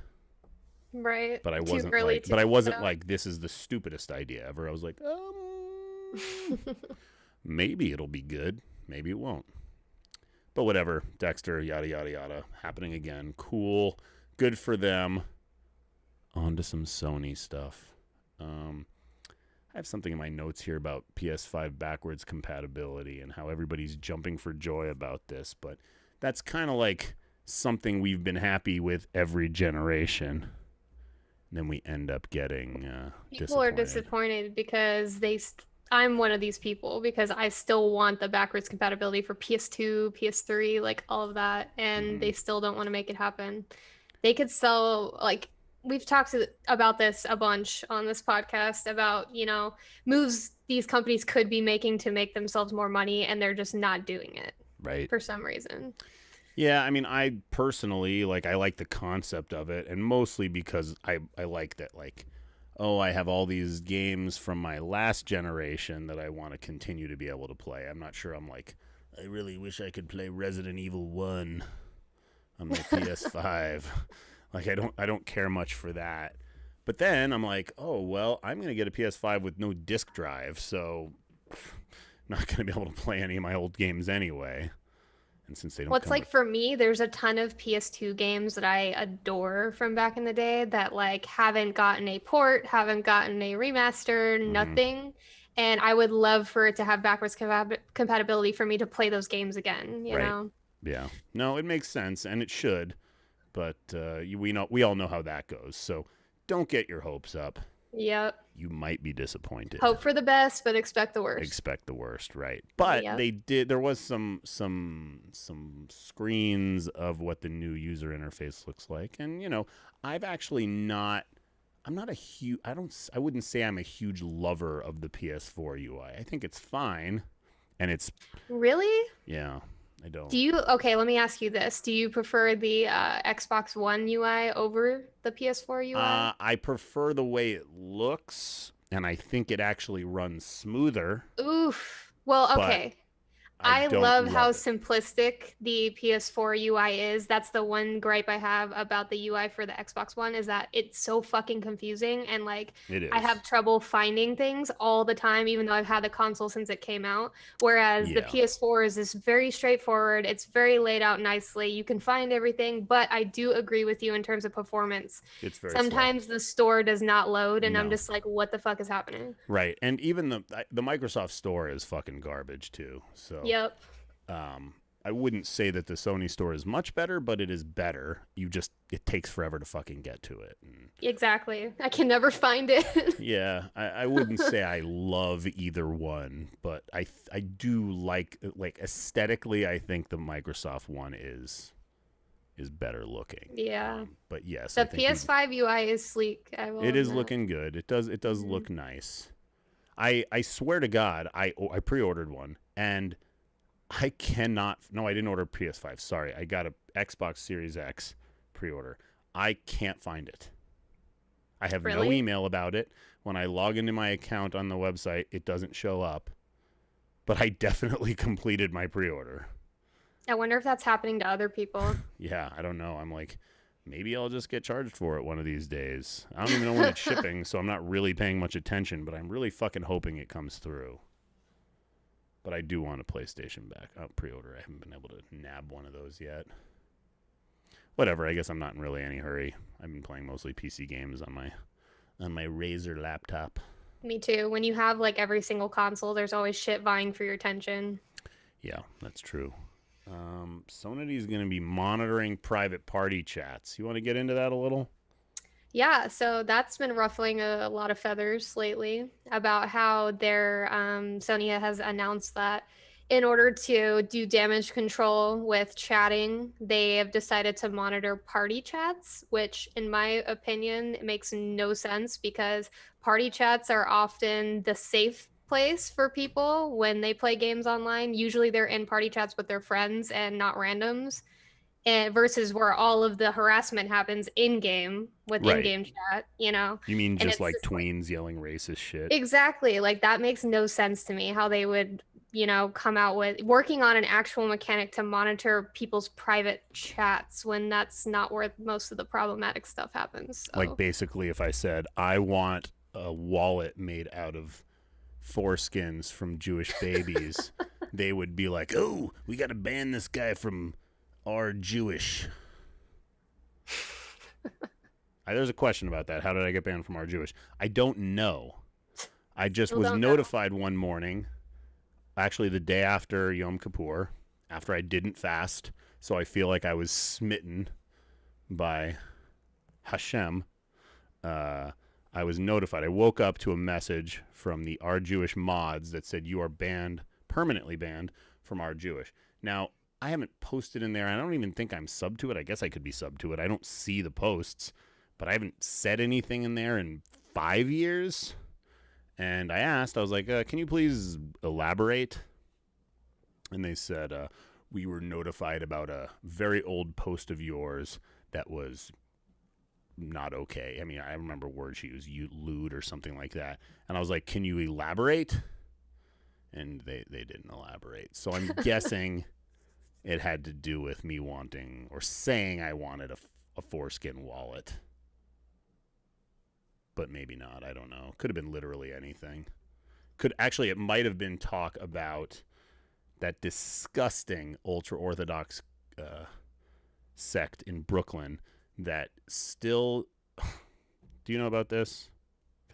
Speaker 3: Right.
Speaker 2: But I
Speaker 3: Too
Speaker 2: wasn't
Speaker 3: early
Speaker 2: like,
Speaker 3: to
Speaker 2: but I
Speaker 3: check it
Speaker 2: wasn't
Speaker 3: out.
Speaker 2: like, this is the stupidest idea ever. I was like, maybe it'll be good. Maybe it won't. But whatever. Dexter, yada, yada, yada. Happening again. Cool. Good for them. On to some Sony stuff. I have something in my notes here about PS5 backwards compatibility and how everybody's jumping for joy about this. But that's kind of like something we've been happy with every generation. And then we end up getting
Speaker 3: People are disappointed because I'm one of these people because I still want the backwards compatibility for PS2, PS3, like all of that, and they still don't want to make it happen. They could sell like we've talked about this a bunch on this podcast about, moves these companies could be making to make themselves more money and they're just not doing it.
Speaker 2: Right.
Speaker 3: For some reason.
Speaker 2: Yeah, I mean, I personally, I like the concept of it, and mostly because I like that, I have all these games from my last generation that I want to continue to be able to play. I'm not sure I really wish I could play Resident Evil 1 on my PS5. I don't care much for that. But then I'm like, oh, well, I'm going to get a PS5 with no disc drive, so not going to be able to play any of my old games anyway. And since they don't
Speaker 3: for me, there's a ton of PS2 games that I adore from back in the day that haven't gotten a port, haven't gotten a remaster, nothing. And I would love for it to have backwards compatibility for me to play those games again, you know?
Speaker 2: Yeah. No, it makes sense, and it should. But we all know how that goes. So don't get your hopes up.
Speaker 3: Yep.
Speaker 2: You might be disappointed.
Speaker 3: Hope for the best, but expect the worst.
Speaker 2: Expect the worst, right? But they did. There was some screens of what the new user interface looks like, and I've actually not. I'm not a huge. I wouldn't say I'm a huge lover of the PS4 UI. I think it's fine, and it's
Speaker 3: really.
Speaker 2: Yeah. I don't.
Speaker 3: Okay, let me ask you this. Do you prefer the Xbox One UI over the PS4 UI?
Speaker 2: I prefer the way it looks, and I think it actually runs smoother.
Speaker 3: Oof. Well, okay. I love how simplistic the PS4 UI is. That's the one gripe I have about the UI for the Xbox One is that it's so fucking confusing and
Speaker 2: it is.
Speaker 3: I have trouble finding things all the time, even though I've had the console since it came out. Whereas the PS4 is very straightforward. It's very laid out nicely. You can find everything, but I do agree with you in terms of performance.
Speaker 2: It's very
Speaker 3: Sometimes the store does not load, and I'm just like, what the fuck is happening?
Speaker 2: Right, and even the Microsoft Store is fucking garbage too. So.
Speaker 3: Yep.
Speaker 2: I wouldn't say that the Sony store is much better, but it is better. It takes forever to fucking get to it.
Speaker 3: Exactly. I can never find it.
Speaker 2: Yeah, I wouldn't say I love either one, but I do like aesthetically. I think the Microsoft one is better looking.
Speaker 3: Yeah.
Speaker 2: But yes,
Speaker 3: the PS5 UI is sleek.
Speaker 2: It is looking good. It does look nice. I swear to God, I pre-ordered one and. I didn't order PS5. Sorry. I got a Xbox Series X pre-order. I can't find it. I have no email about it. When I log into my account on the website, it doesn't show up. But I definitely completed my pre-order.
Speaker 3: I wonder if that's happening to other people.
Speaker 2: Yeah, I don't know. I'm like, maybe I'll just get charged for it one of these days. I don't even know when it's shipping, so I'm not really paying much attention, but I'm really fucking hoping it comes through. But I do want a PlayStation pre-order. I haven't been able to nab one of those yet. Whatever. I guess I'm not in really any hurry. I've been playing mostly PC games on my Razer laptop.
Speaker 3: Me too. When you have every single console, there's always shit vying for your attention.
Speaker 2: Yeah, that's true. Sony is going to be monitoring private party chats. You want to get into that a little?
Speaker 3: Yeah, so that's been ruffling a lot of feathers lately about how Sony has announced that in order to do damage control with chatting, they have decided to monitor party chats, which in my opinion makes no sense because party chats are often the safe place for people when they play games online. Usually they're in party chats with their friends and not randoms. And versus where all of the harassment happens in-game with in-game chat, You
Speaker 2: mean just tweens yelling racist shit?
Speaker 3: Exactly. That makes no sense to me how they would come out with working on an actual mechanic to monitor people's private chats when that's not where most of the problematic stuff happens. So.
Speaker 2: Like basically if I said, I want a wallet made out of foreskins from Jewish babies, they would be like, oh, we got to ban this guy from our Jewish. There's a question about that. How did I get banned from our Jewish? I don't know. I just was notified one morning, actually the day after Yom Kippur, after I didn't fast, so I feel like I was smitten by Hashem. I was notified. I woke up to a message from the Our Jewish mods that said you are banned, permanently banned from Our Jewish. Now, I haven't posted in there. I don't even think I'm sub to it. I guess I could be sub to it. I don't see the posts, but I haven't said anything in there in 5 years. And I asked, I was like, can you please elaborate? And they said, we were notified about a very old post of yours that was not okay. I mean, I remember words she used, lewd or something like that. And I was like, can you elaborate? And they didn't elaborate. So I'm guessing it had to do with me wanting or saying I wanted a foreskin wallet. But maybe not. I don't know. Could have been literally anything. It might have been talk about that disgusting ultra-Orthodox sect in Brooklyn that still... Do you know about this,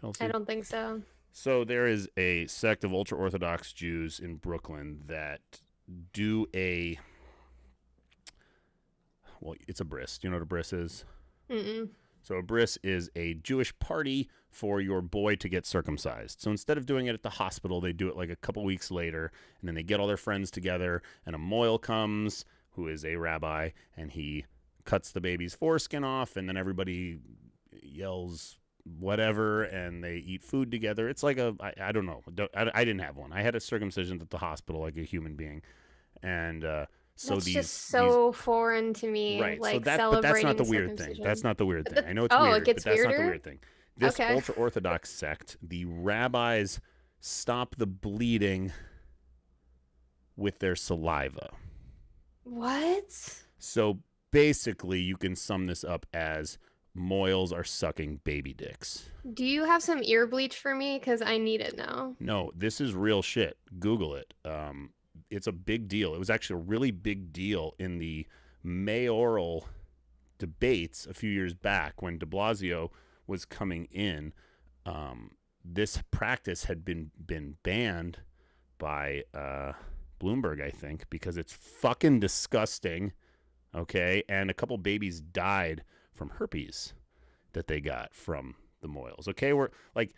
Speaker 2: Kelsey?
Speaker 3: I don't think so.
Speaker 2: So there is a sect of ultra-Orthodox Jews in Brooklyn that do a... Well, it's a bris. Do you know what a bris is?
Speaker 3: Mm-mm.
Speaker 2: So a bris is a Jewish party for your boy to get circumcised. So instead of doing it at the hospital, they do it like a couple weeks later, and then they get all their friends together, and a moil comes, who is a rabbi, and he cuts the baby's foreskin off, and then everybody yells whatever, and they eat food together. It's like I don't know. I didn't have one. I had a circumcision at the hospital like a human being, and so
Speaker 3: that's just so foreign to me.
Speaker 2: Right.
Speaker 3: Like
Speaker 2: so
Speaker 3: celebrating
Speaker 2: but that's not the weird thing. That's not the weird thing. I know it's weird,
Speaker 3: it gets
Speaker 2: but that's
Speaker 3: weirder?
Speaker 2: not the weird thing. This
Speaker 3: Okay.
Speaker 2: ultra-Orthodox sect, the rabbis stop the bleeding with their saliva.
Speaker 3: What?
Speaker 2: So basically, you can sum this up as moils are sucking baby dicks.
Speaker 3: Do you have some ear bleach for me? Because I need it now.
Speaker 2: No, this is real shit. Google it. It's a big deal. It was actually a really big deal in the mayoral debates a few years back when de Blasio was coming in. This practice had been banned by Bloomberg, I think, because it's fucking disgusting. Okay, and a couple babies died from herpes that they got from the moils. Okay, we're like,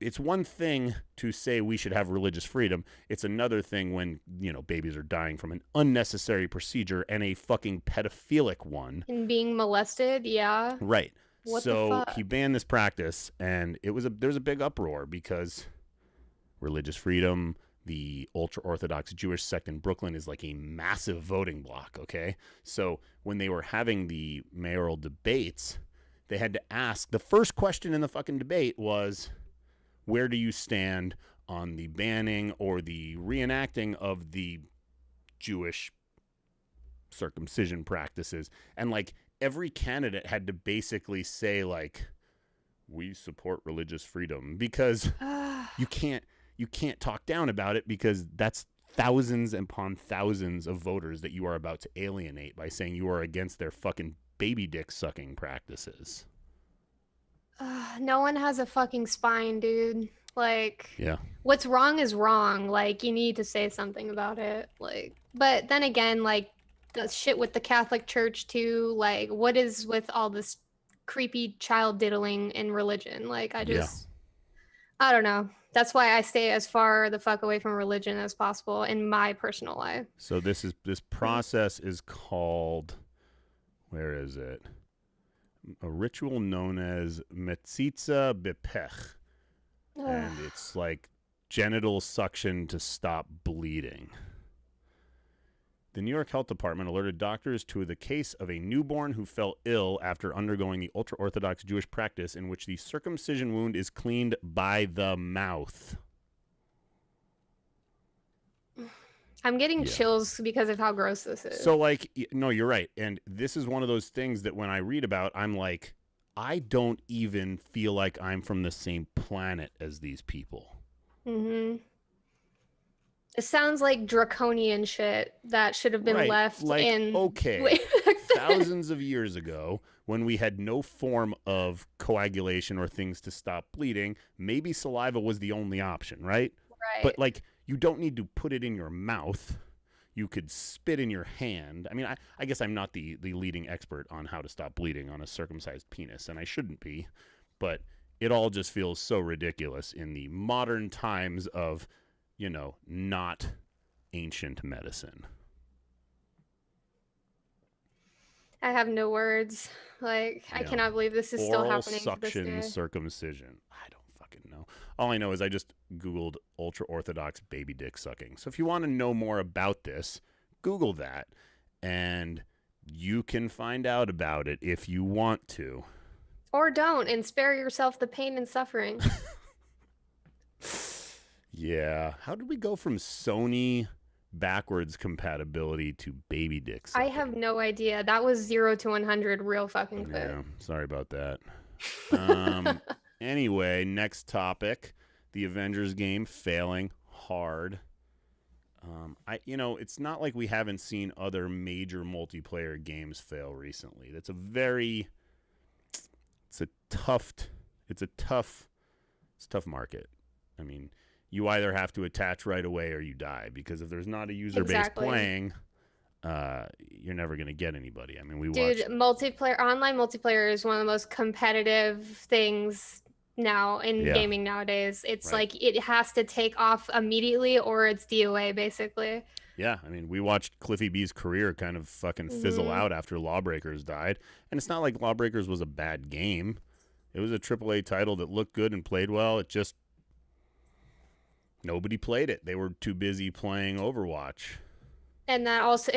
Speaker 2: it's one thing to say we should have religious freedom. It's another thing when, babies are dying from an unnecessary procedure and a fucking pedophilic one.
Speaker 3: And being molested, yeah.
Speaker 2: Right.
Speaker 3: What
Speaker 2: so
Speaker 3: the fuck?
Speaker 2: he banned this practice, and there was a big uproar because religious freedom, the ultra-Orthodox Jewish sect in Brooklyn is like a massive voting bloc, okay? So when they were having the mayoral debates, they had to ask, the first question in the fucking debate was, where do you stand on the banning or the reenacting of the Jewish circumcision practices? And like every candidate had to basically say like, we support religious freedom, because you can't talk down about it, because that's thousands upon thousands of voters that you are about to alienate by saying you are against their fucking baby dick sucking practices.
Speaker 3: No one has a fucking spine, dude. Like,
Speaker 2: yeah,
Speaker 3: what's wrong is wrong. Like, you need to say something about it. Like, but then again, like, the shit with the Catholic Church too. Like, what is with all this creepy child diddling in religion? Like, I don't know. That's why I stay as far the fuck away from religion as possible in my personal life.
Speaker 2: So this process is called, where is it? A ritual known as Metzitza Bepech. And it's like genital suction to stop bleeding. The New York Health Department alerted doctors to the case of a newborn who fell ill after undergoing the ultra-Orthodox Jewish practice in which the circumcision wound is cleaned by the mouth.
Speaker 3: I'm getting
Speaker 2: Yeah.
Speaker 3: chills because of how gross this is.
Speaker 2: So, like, no, you're right. And this is one of those things that when I read about, I'm like, I don't even feel like I'm from the same planet as these people.
Speaker 3: Mm-hmm. It sounds like draconian shit that should have been
Speaker 2: Right.
Speaker 3: left
Speaker 2: Like,
Speaker 3: in
Speaker 2: okay,
Speaker 3: way back then.
Speaker 2: thousands of years ago, when we had no form of coagulation or things to stop bleeding, maybe saliva was the only option, right?
Speaker 3: Right.
Speaker 2: But, like, you don't need to put it in your mouth. You could spit in your hand. I mean, I guess I'm not the leading expert on how to stop bleeding on a circumcised penis, and I shouldn't be. But it all just feels so ridiculous in the modern times of, not ancient medicine.
Speaker 3: I have no words. Like, I
Speaker 2: Yeah.
Speaker 3: cannot believe this is still
Speaker 2: Oral
Speaker 3: happening to this
Speaker 2: suction
Speaker 3: day.
Speaker 2: circumcision. I don't fucking know. All I know is I just Googled ultra orthodox baby dick sucking. So if you want to know more about this, Google that, and you can find out about it if you want to.
Speaker 3: Or don't, and spare yourself the pain and suffering.
Speaker 2: Yeah. How did we go from Sony backwards compatibility to baby dick sucking?
Speaker 3: I have no idea. That was 0 to 100 real fucking quick.
Speaker 2: Yeah, sorry about that. Anyway, next topic. The Avengers game failing hard. It's not like we haven't seen other major multiplayer games fail recently. It's a tough market. I mean, you either have to attach right away or you die, because if there's not a user base playing, you're never going to get anybody. I mean,
Speaker 3: online multiplayer is one of the most competitive things now in gaming nowadays. It's like it has to take off immediately or it's DOA basically.
Speaker 2: Yeah, I mean, we watched Cliffy B's career kind of fucking fizzle out after Lawbreakers died, and it's not like Lawbreakers was a bad game. It was a AAA title that looked good and played well. It just nobody played it. They were too busy playing Overwatch.
Speaker 3: And that also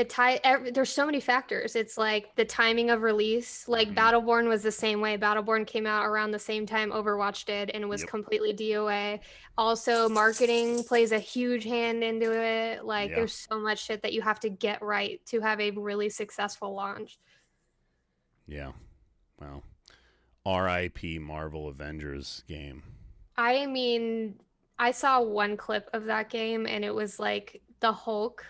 Speaker 3: there's so many factors. It's like the timing of release. Like Battleborn was the same way. Battleborn came out around the same time Overwatch did, and it was completely DOA. Also, marketing plays a huge hand into it. Like there's so much shit that you have to get right to have a really successful launch.
Speaker 2: Yeah. Well, RIP Marvel Avengers game.
Speaker 3: I mean, I saw one clip of that game, and it was like the Hulk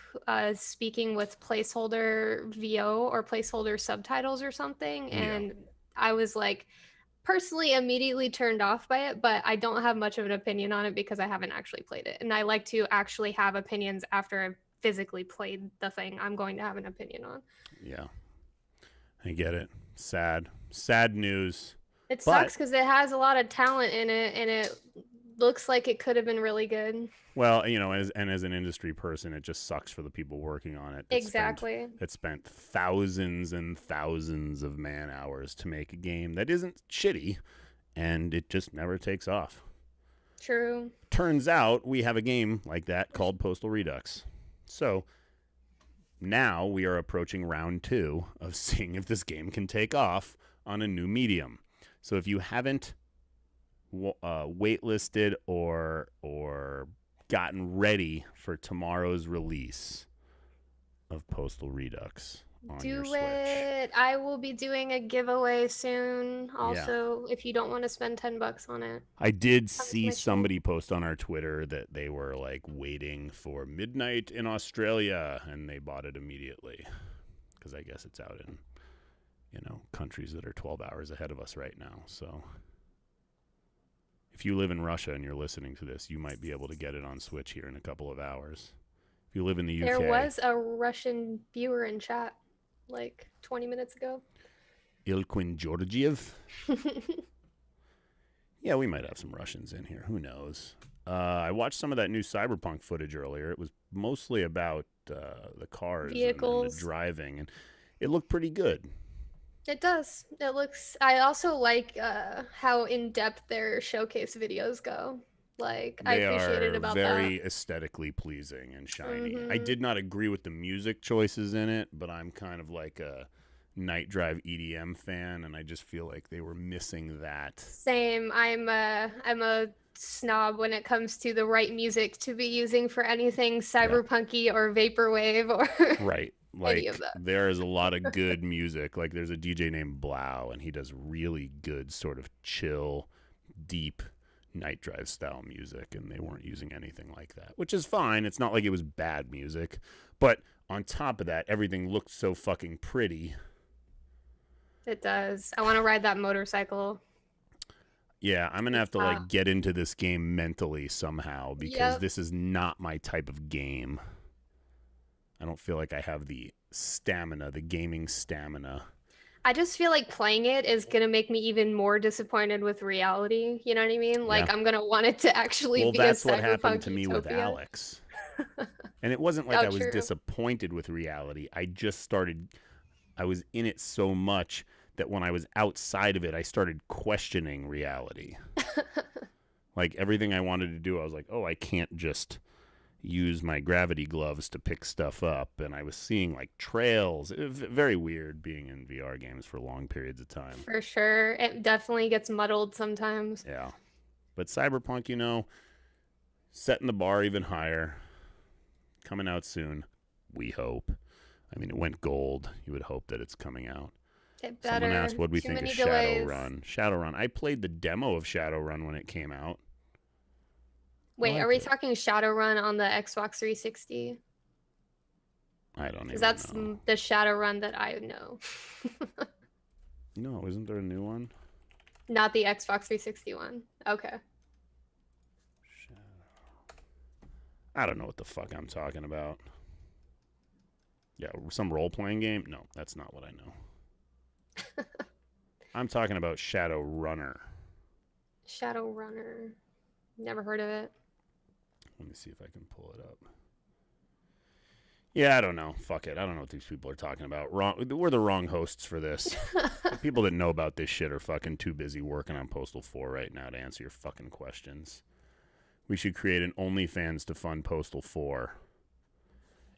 Speaker 3: speaking with placeholder VO or placeholder subtitles or something. And I was like, personally, immediately turned off by it, but I don't have much of an opinion on it because I haven't actually played it. And I like to actually have opinions after I've physically played the thing I'm going to have an opinion on.
Speaker 2: Yeah. I get it. Sad news.
Speaker 3: It sucks because it has a lot of talent in it, and it looks like it could have been really good.
Speaker 2: Well, as an industry person, it just sucks for the people working on it. That spent thousands and thousands of man hours to make a game that isn't shitty, and it just never takes off.
Speaker 3: True.
Speaker 2: Turns out we have a game like that called Postal Redux. So now we are approaching round 2 of seeing if this game can take off on a new medium. So if you haven't waitlisted or gotten ready for tomorrow's release of Postal Redux on your Switch.
Speaker 3: I will be doing a giveaway soon. Also, if you don't want to spend $10 on it.
Speaker 2: I did see somebody post on our Twitter that they were like waiting for midnight in Australia and they bought it immediately because I guess it's out in countries that are 12 hours ahead of us right now. So if you live in Russia and you're listening to this, you might be able to get it on Switch here in a couple of hours. If you live in the UK.
Speaker 3: There was a Russian viewer in chat like 20 minutes ago.
Speaker 2: Ilquin Georgiev. Yeah, we might have some Russians in here. Who knows? I watched some of that new Cyberpunk footage earlier. It was mostly about the cars and the driving, and it looked pretty good.
Speaker 3: It does. It looks. I also like how in depth their showcase videos go. Like I appreciated about that.
Speaker 2: They are very aesthetically pleasing and shiny. I did not agree with the music choices in it, but I'm kind of like Night Drive EDM fan, and I just feel like they were missing that.
Speaker 3: Same. I'm a snob when it comes to the right music to be using for anything cyberpunky or vaporwave or
Speaker 2: Right.
Speaker 3: any
Speaker 2: Like
Speaker 3: of that.
Speaker 2: there is a lot of good music. Like there's a DJ named Blau, and he does really good sort of chill, deep Night Drive style music, and they weren't using anything like that, which is fine. It's not like it was bad music, but on top of that, everything looked so fucking pretty.
Speaker 3: It does. I want to ride that motorcycle.
Speaker 2: Yeah, I'm gonna have to like get into this game mentally somehow because this is not my type of game. I don't feel like I have the stamina, the gaming stamina.
Speaker 3: I just feel like playing it is going to make me even more disappointed with reality. You know what I mean? Like, I'm going to want it to actually be a
Speaker 2: that's what
Speaker 3: cyberpunk
Speaker 2: happened to me with
Speaker 3: utopia.
Speaker 2: Alex. And it wasn't like I was disappointed with reality. I was in it so much that when I was outside of it, I started questioning reality. Like, everything I wanted to do, I was like, oh, I can't just use my gravity gloves to pick stuff up, and I was seeing like trails. It was very weird being in VR games for long periods of time.
Speaker 3: For sure. It definitely gets muddled sometimes.
Speaker 2: Yeah. But Cyberpunk, setting the bar even higher. Coming out soon, we hope. I mean, it went gold. You would hope that it's coming out.
Speaker 3: It better.
Speaker 2: Someone asked what we think of
Speaker 3: delays.
Speaker 2: Shadowrun. Shadowrun. I played the demo of Shadowrun when it came out.
Speaker 3: Wait, are we talking Shadowrun on the Xbox 360?
Speaker 2: I don't even know.
Speaker 3: Because that's the Shadowrun that I know.
Speaker 2: No, isn't there a new one?
Speaker 3: Not the Xbox 360 one. Okay.
Speaker 2: I don't know what the fuck I'm talking about. Yeah, some role-playing game? No, that's not what I know. I'm talking about Shadowrunner.
Speaker 3: Shadowrunner. Never heard of it.
Speaker 2: Let me see if I can pull it up. Yeah, I don't know. Fuck it. I don't know what these people are talking about. We're the wrong hosts for this. The people that know about this shit are fucking too busy working on Postal 4 right now to answer your fucking questions. We should create an OnlyFans to fund Postal 4.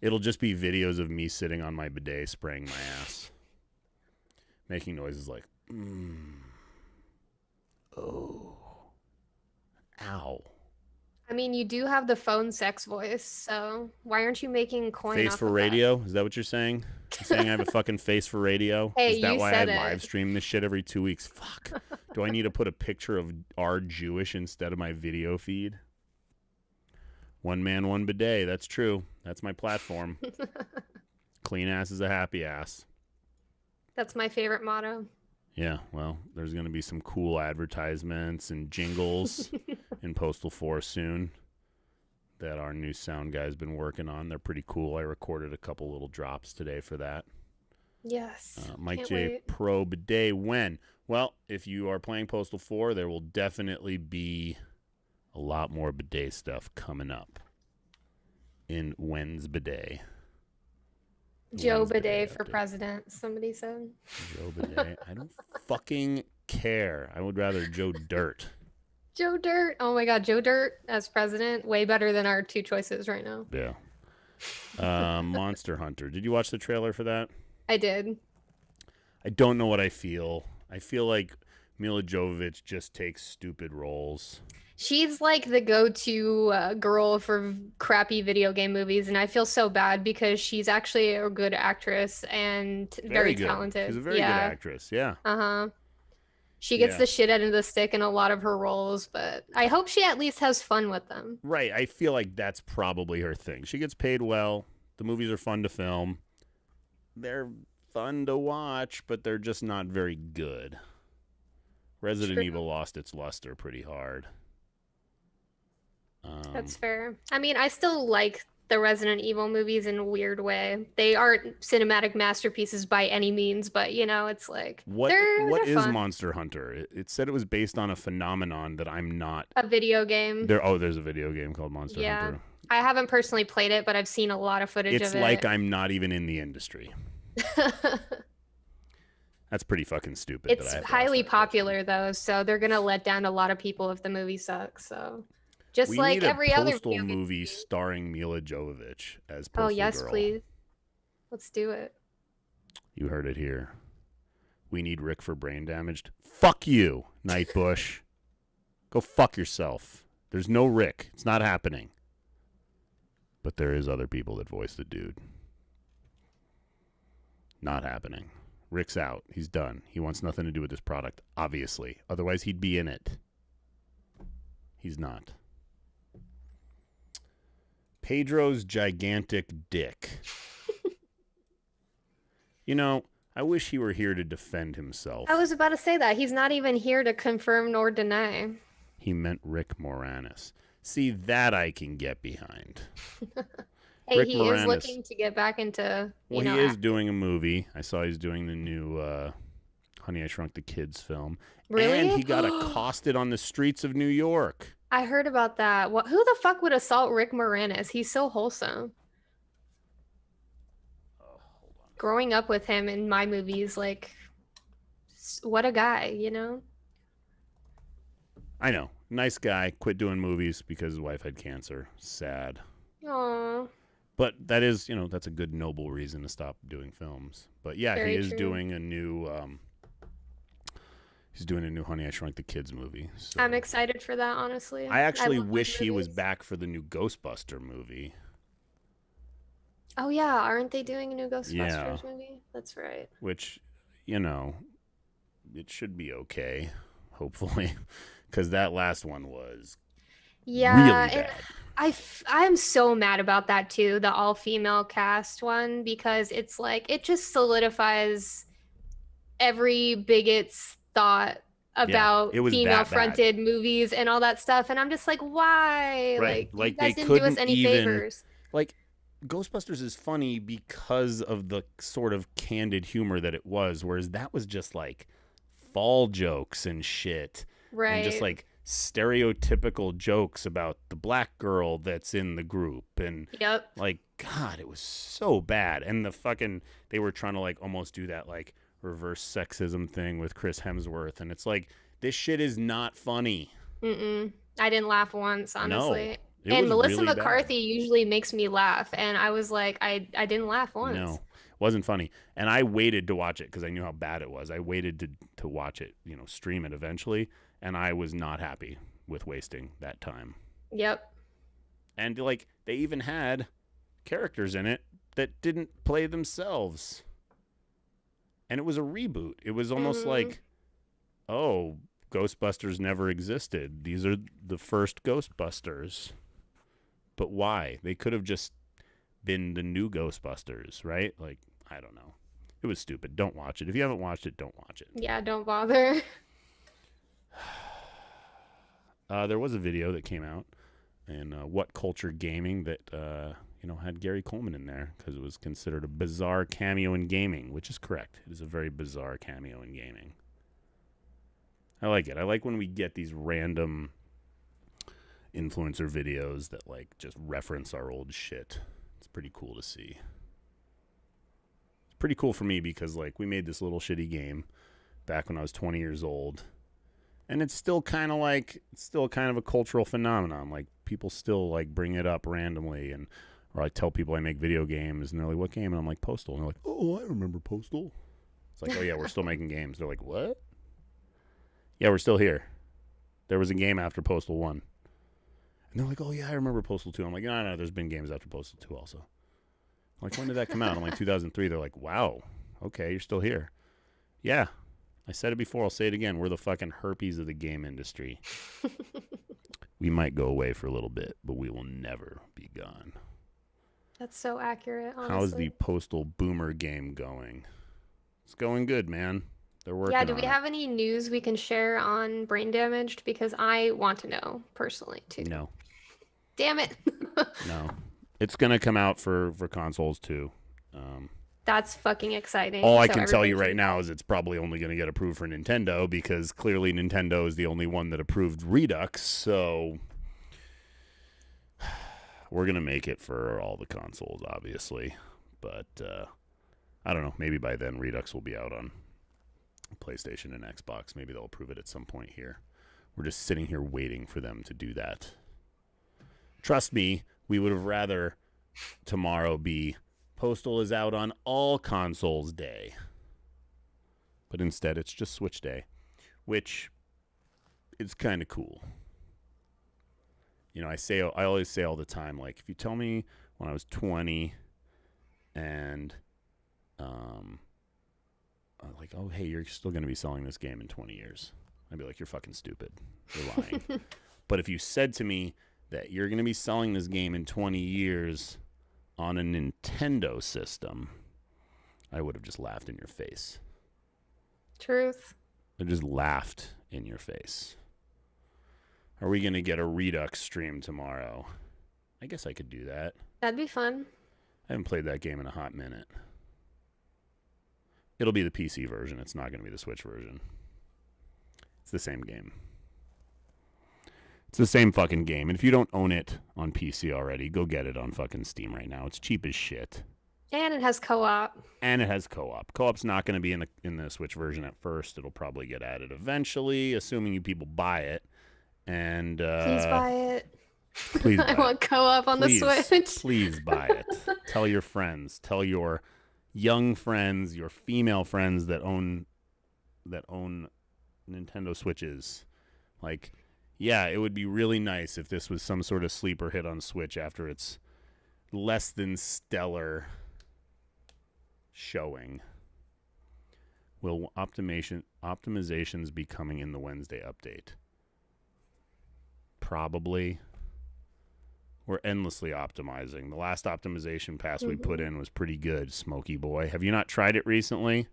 Speaker 2: It'll just be videos of me sitting on my bidet spraying my ass. Making noises like, oh, ow.
Speaker 3: I mean, you do have the phone sex voice, so why aren't you making coin
Speaker 2: Face
Speaker 3: off
Speaker 2: for
Speaker 3: of
Speaker 2: radio? That? Is that what you're saying? You're saying I have a fucking face for radio?
Speaker 3: Hey,
Speaker 2: is that
Speaker 3: you
Speaker 2: why
Speaker 3: said
Speaker 2: I
Speaker 3: it.
Speaker 2: live stream this shit every 2 weeks? Fuck. Do I need to put a picture of R Jewish instead of my video feed? One man, one bidet. That's true. That's my platform. Clean ass is a happy ass.
Speaker 3: That's my favorite motto.
Speaker 2: Yeah, well, there's going to be some cool advertisements and jingles in Postal 4 soon that our new sound guy's been working on. They're pretty cool. I recorded a couple little drops today for that.
Speaker 3: Yes.
Speaker 2: Mike J. Pro Bidet, when? Well, if you are playing Postal 4, there will definitely be a lot more bidet stuff coming up in When's Bidet.
Speaker 3: Joe Bidet for president, somebody said.
Speaker 2: Joe Bidet. I don't fucking care. I would rather Joe Dirt.
Speaker 3: Joe Dirt. Oh my God, Joe Dirt as president. Way better than our two choices right now.
Speaker 2: Yeah. Monster Hunter. Did you watch the trailer for that?
Speaker 3: I did.
Speaker 2: I don't know what I feel. I feel like Mila Jovovich just takes stupid roles.
Speaker 3: She's like the go-to girl for crappy video game movies, and I feel so bad because she's actually a good actress and very talented.
Speaker 2: She's a very good actress, yeah.
Speaker 3: Uh-huh. She gets the shit out of the stick in a lot of her roles, but I hope she at least has fun with them.
Speaker 2: Right, I feel like that's probably her thing. She gets paid well. The movies are fun to film. They're fun to watch, but they're just not very good. Resident Evil lost its luster pretty hard.
Speaker 3: That's fair. I mean, I still like the Resident Evil movies in a weird way. They aren't cinematic masterpieces by any means, but it's like
Speaker 2: what
Speaker 3: they're
Speaker 2: is
Speaker 3: fun.
Speaker 2: Monster Hunter? It said it was based on a phenomenon that I'm not.
Speaker 3: A video game.
Speaker 2: There's a video game called Monster Hunter.
Speaker 3: I haven't personally played it, but I've seen a lot of footage of it.
Speaker 2: It's like I'm not even in the industry. That's pretty fucking stupid.
Speaker 3: It's highly popular though, so they're gonna let down a lot of people if the movie sucks. So, just like every other
Speaker 2: Postal movie starring Mila Jovovich as Postal
Speaker 3: Oh yes,
Speaker 2: Girl.
Speaker 3: please. Let's do it.
Speaker 2: You heard it here. we need Rick for brain damaged. Fuck you, Nightbush. Go fuck yourself. There's no Rick. It's not happening. But there is other people that voice the dude. Not happening. Rick's out. He's done. He wants nothing to do with this product, obviously. Otherwise, he'd be in it. He's not. Pedro's gigantic dick. You know, I wish he were here to defend himself.
Speaker 3: I was about to say that. He's not even here to confirm nor deny.
Speaker 2: He meant Rick Moranis. See, that I can get behind.
Speaker 3: Hey,
Speaker 2: Rick
Speaker 3: he
Speaker 2: Moranis,
Speaker 3: is looking to get back into,
Speaker 2: he is doing a movie. I saw he's doing the new Honey, I Shrunk the Kids film.
Speaker 3: Really?
Speaker 2: And he got accosted on the streets of New York.
Speaker 3: I heard about that. What? Who the fuck would assault Rick Moranis? He's so wholesome.
Speaker 2: Hold on.
Speaker 3: Growing up with him in my movies, like, what a guy, you know?
Speaker 2: I know. Nice guy. Quit doing movies because his wife had cancer. Sad.
Speaker 3: Aww.
Speaker 2: But that is, you know, that's a good noble reason to stop doing films. But yeah,
Speaker 3: Very
Speaker 2: he is
Speaker 3: true.
Speaker 2: doing a new he's doing a new Honey, I Shrunk the Kids movie. So.
Speaker 3: I'm excited for that, honestly.
Speaker 2: I actually
Speaker 3: love
Speaker 2: wish he was
Speaker 3: movies.
Speaker 2: back for the new Ghostbuster movie.
Speaker 3: Oh yeah, aren't they doing a new Ghostbusters
Speaker 2: Yeah.
Speaker 3: movie? That's right.
Speaker 2: Which, you know, it should be okay, hopefully, because that last one was
Speaker 3: Yeah,
Speaker 2: really
Speaker 3: and
Speaker 2: bad.
Speaker 3: I'm so mad about that too, the all-female cast one, because it's like it just solidifies every bigot's thought about
Speaker 2: it was that
Speaker 3: female-fronted movies and all that stuff, and I'm just like, why?
Speaker 2: Right,
Speaker 3: Like,
Speaker 2: like
Speaker 3: you guys
Speaker 2: they
Speaker 3: didn't do us
Speaker 2: couldn't
Speaker 3: any
Speaker 2: even-
Speaker 3: favors.
Speaker 2: Like, Ghostbusters is funny because of the sort of candid humor that it was, whereas that was just like fall jokes and shit.
Speaker 3: Right.
Speaker 2: And just like stereotypical jokes about the black girl that's in the group. And
Speaker 3: Yep.
Speaker 2: like, God, it was so bad. And they were trying to like almost do that like reverse sexism thing with Chris Hemsworth. And it's like, this shit is not funny.
Speaker 3: I didn't laugh once, honestly.
Speaker 2: It
Speaker 3: And
Speaker 2: was
Speaker 3: Melissa
Speaker 2: really bad.
Speaker 3: McCarthy usually makes me laugh, and I was like, I didn't laugh once.
Speaker 2: No, wasn't funny. And I waited to watch it because I knew how bad it was. I waited to watch it, you know, stream it eventually, and I was not happy with wasting that time.
Speaker 3: Yep.
Speaker 2: And like they even had characters in it that didn't play themselves. And it was a reboot. It was almost like, oh, Ghostbusters never existed. These are the first Ghostbusters. But why? They could have just been the new Ghostbusters, right? Like, I don't know. It was stupid. Don't watch it. If you haven't watched it, don't watch it.
Speaker 3: Yeah, don't bother.
Speaker 2: There was a video that came out in What Culture Gaming that had Gary Coleman in there because it was considered a bizarre cameo in gaming, which is correct. It is a very bizarre cameo in gaming. I like it. I like when we get these random influencer videos that like just reference our old shit. It's pretty cool to see. It's pretty cool for me because like we made this little shitty game back when I was 20 years old. And it's still kind of a cultural phenomenon. Like people still like bring it up randomly or I tell people I make video games and they're like, what game? And I'm like, Postal. And they're like, oh, I remember Postal. It's like, oh yeah, we're still making games. They're like, what? Yeah, we're still here. There was a game after Postal 1. And they're like, oh yeah, I remember Postal 2. I'm like, no, there's been games after Postal 2 also. I'm like, when did that come out? I'm like, 2003. They're like, wow, okay, you're still here. Yeah, I said it before, I'll say it again. We're the fucking herpes of the game industry. We might go away for a little bit, but we will never be gone.
Speaker 3: That's so accurate, honestly.
Speaker 2: How's the Postal Boomer game going? It's going good, man. They're working
Speaker 3: Yeah, do
Speaker 2: on
Speaker 3: we
Speaker 2: it.
Speaker 3: have any news we can share on Brain Damaged? Because I want to know personally, too.
Speaker 2: No.
Speaker 3: Damn it.
Speaker 2: No. It's going to come out for consoles, too.
Speaker 3: That's fucking exciting.
Speaker 2: All I
Speaker 3: So
Speaker 2: can tell you
Speaker 3: everybody
Speaker 2: right now is it's probably only going to get approved for Nintendo because clearly Nintendo is the only one that approved Redux, so we're going to make it for all the consoles, obviously. But I don't know. Maybe by then Redux will be out on PlayStation and Xbox. Maybe they'll approve it at some point here. We're just sitting here waiting for them to do that. Trust me, we would have rather tomorrow be Postal is out on all consoles day. But instead, it's just Switch Day, which is kind of cool. You know, I always say all the time, like, if you tell me when I was 20 and like, oh, hey, you're still going to be selling this game in 20 years, I'd be like, you're fucking stupid. You're lying. But if you said to me that you're going to be selling this game in 20 years on a Nintendo system, I would have just laughed in your face.
Speaker 3: Truth.
Speaker 2: I just laughed in your face. Are we going to get a Redux stream tomorrow? I guess I could do that.
Speaker 3: That'd be fun.
Speaker 2: I haven't played that game in a hot minute. It'll be the PC version. It's not going to be the Switch version. It's the same game. It's the same fucking game. And if you don't own it on PC already, go get it on fucking Steam right now. It's cheap as shit.
Speaker 3: And it has co-op.
Speaker 2: And it has co-op. Co-op's not going to be in the Switch version at first. It'll probably get added eventually, assuming you people buy it. And
Speaker 3: please buy it.
Speaker 2: Please buy
Speaker 3: I want co-op on the Switch.
Speaker 2: Please buy it. Tell your friends. Tell your young friends, your female friends that own Nintendo Switches. Like, yeah, it would be really nice if this was some sort of sleeper hit on Switch after its less than stellar showing. Will optimizations be coming in the Wednesday update? Probably. We're endlessly optimizing. The last optimization pass we put in was pretty good, Smokey Boy. Have you not tried it recently?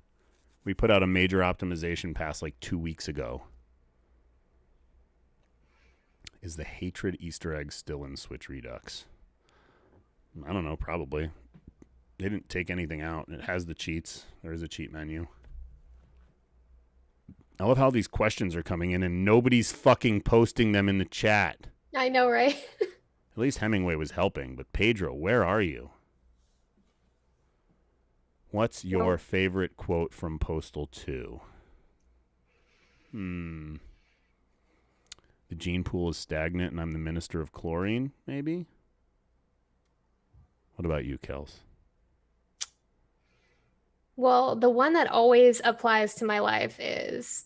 Speaker 2: We put out a major optimization pass like 2 weeks ago. Is the hatred Easter egg still in Switch Redux? I don't know, probably. They didn't take anything out. It has the cheats. There is a cheat menu. I love how these questions are coming in and nobody's fucking posting them in the chat.
Speaker 3: I know, right?
Speaker 2: At least Hemingway was helping, but Pedro, where are you? What's your favorite quote from Postal 2? The gene pool is stagnant and I'm the minister of chlorine, maybe? What about you, Kels?
Speaker 3: Well, the one that always applies to my life is,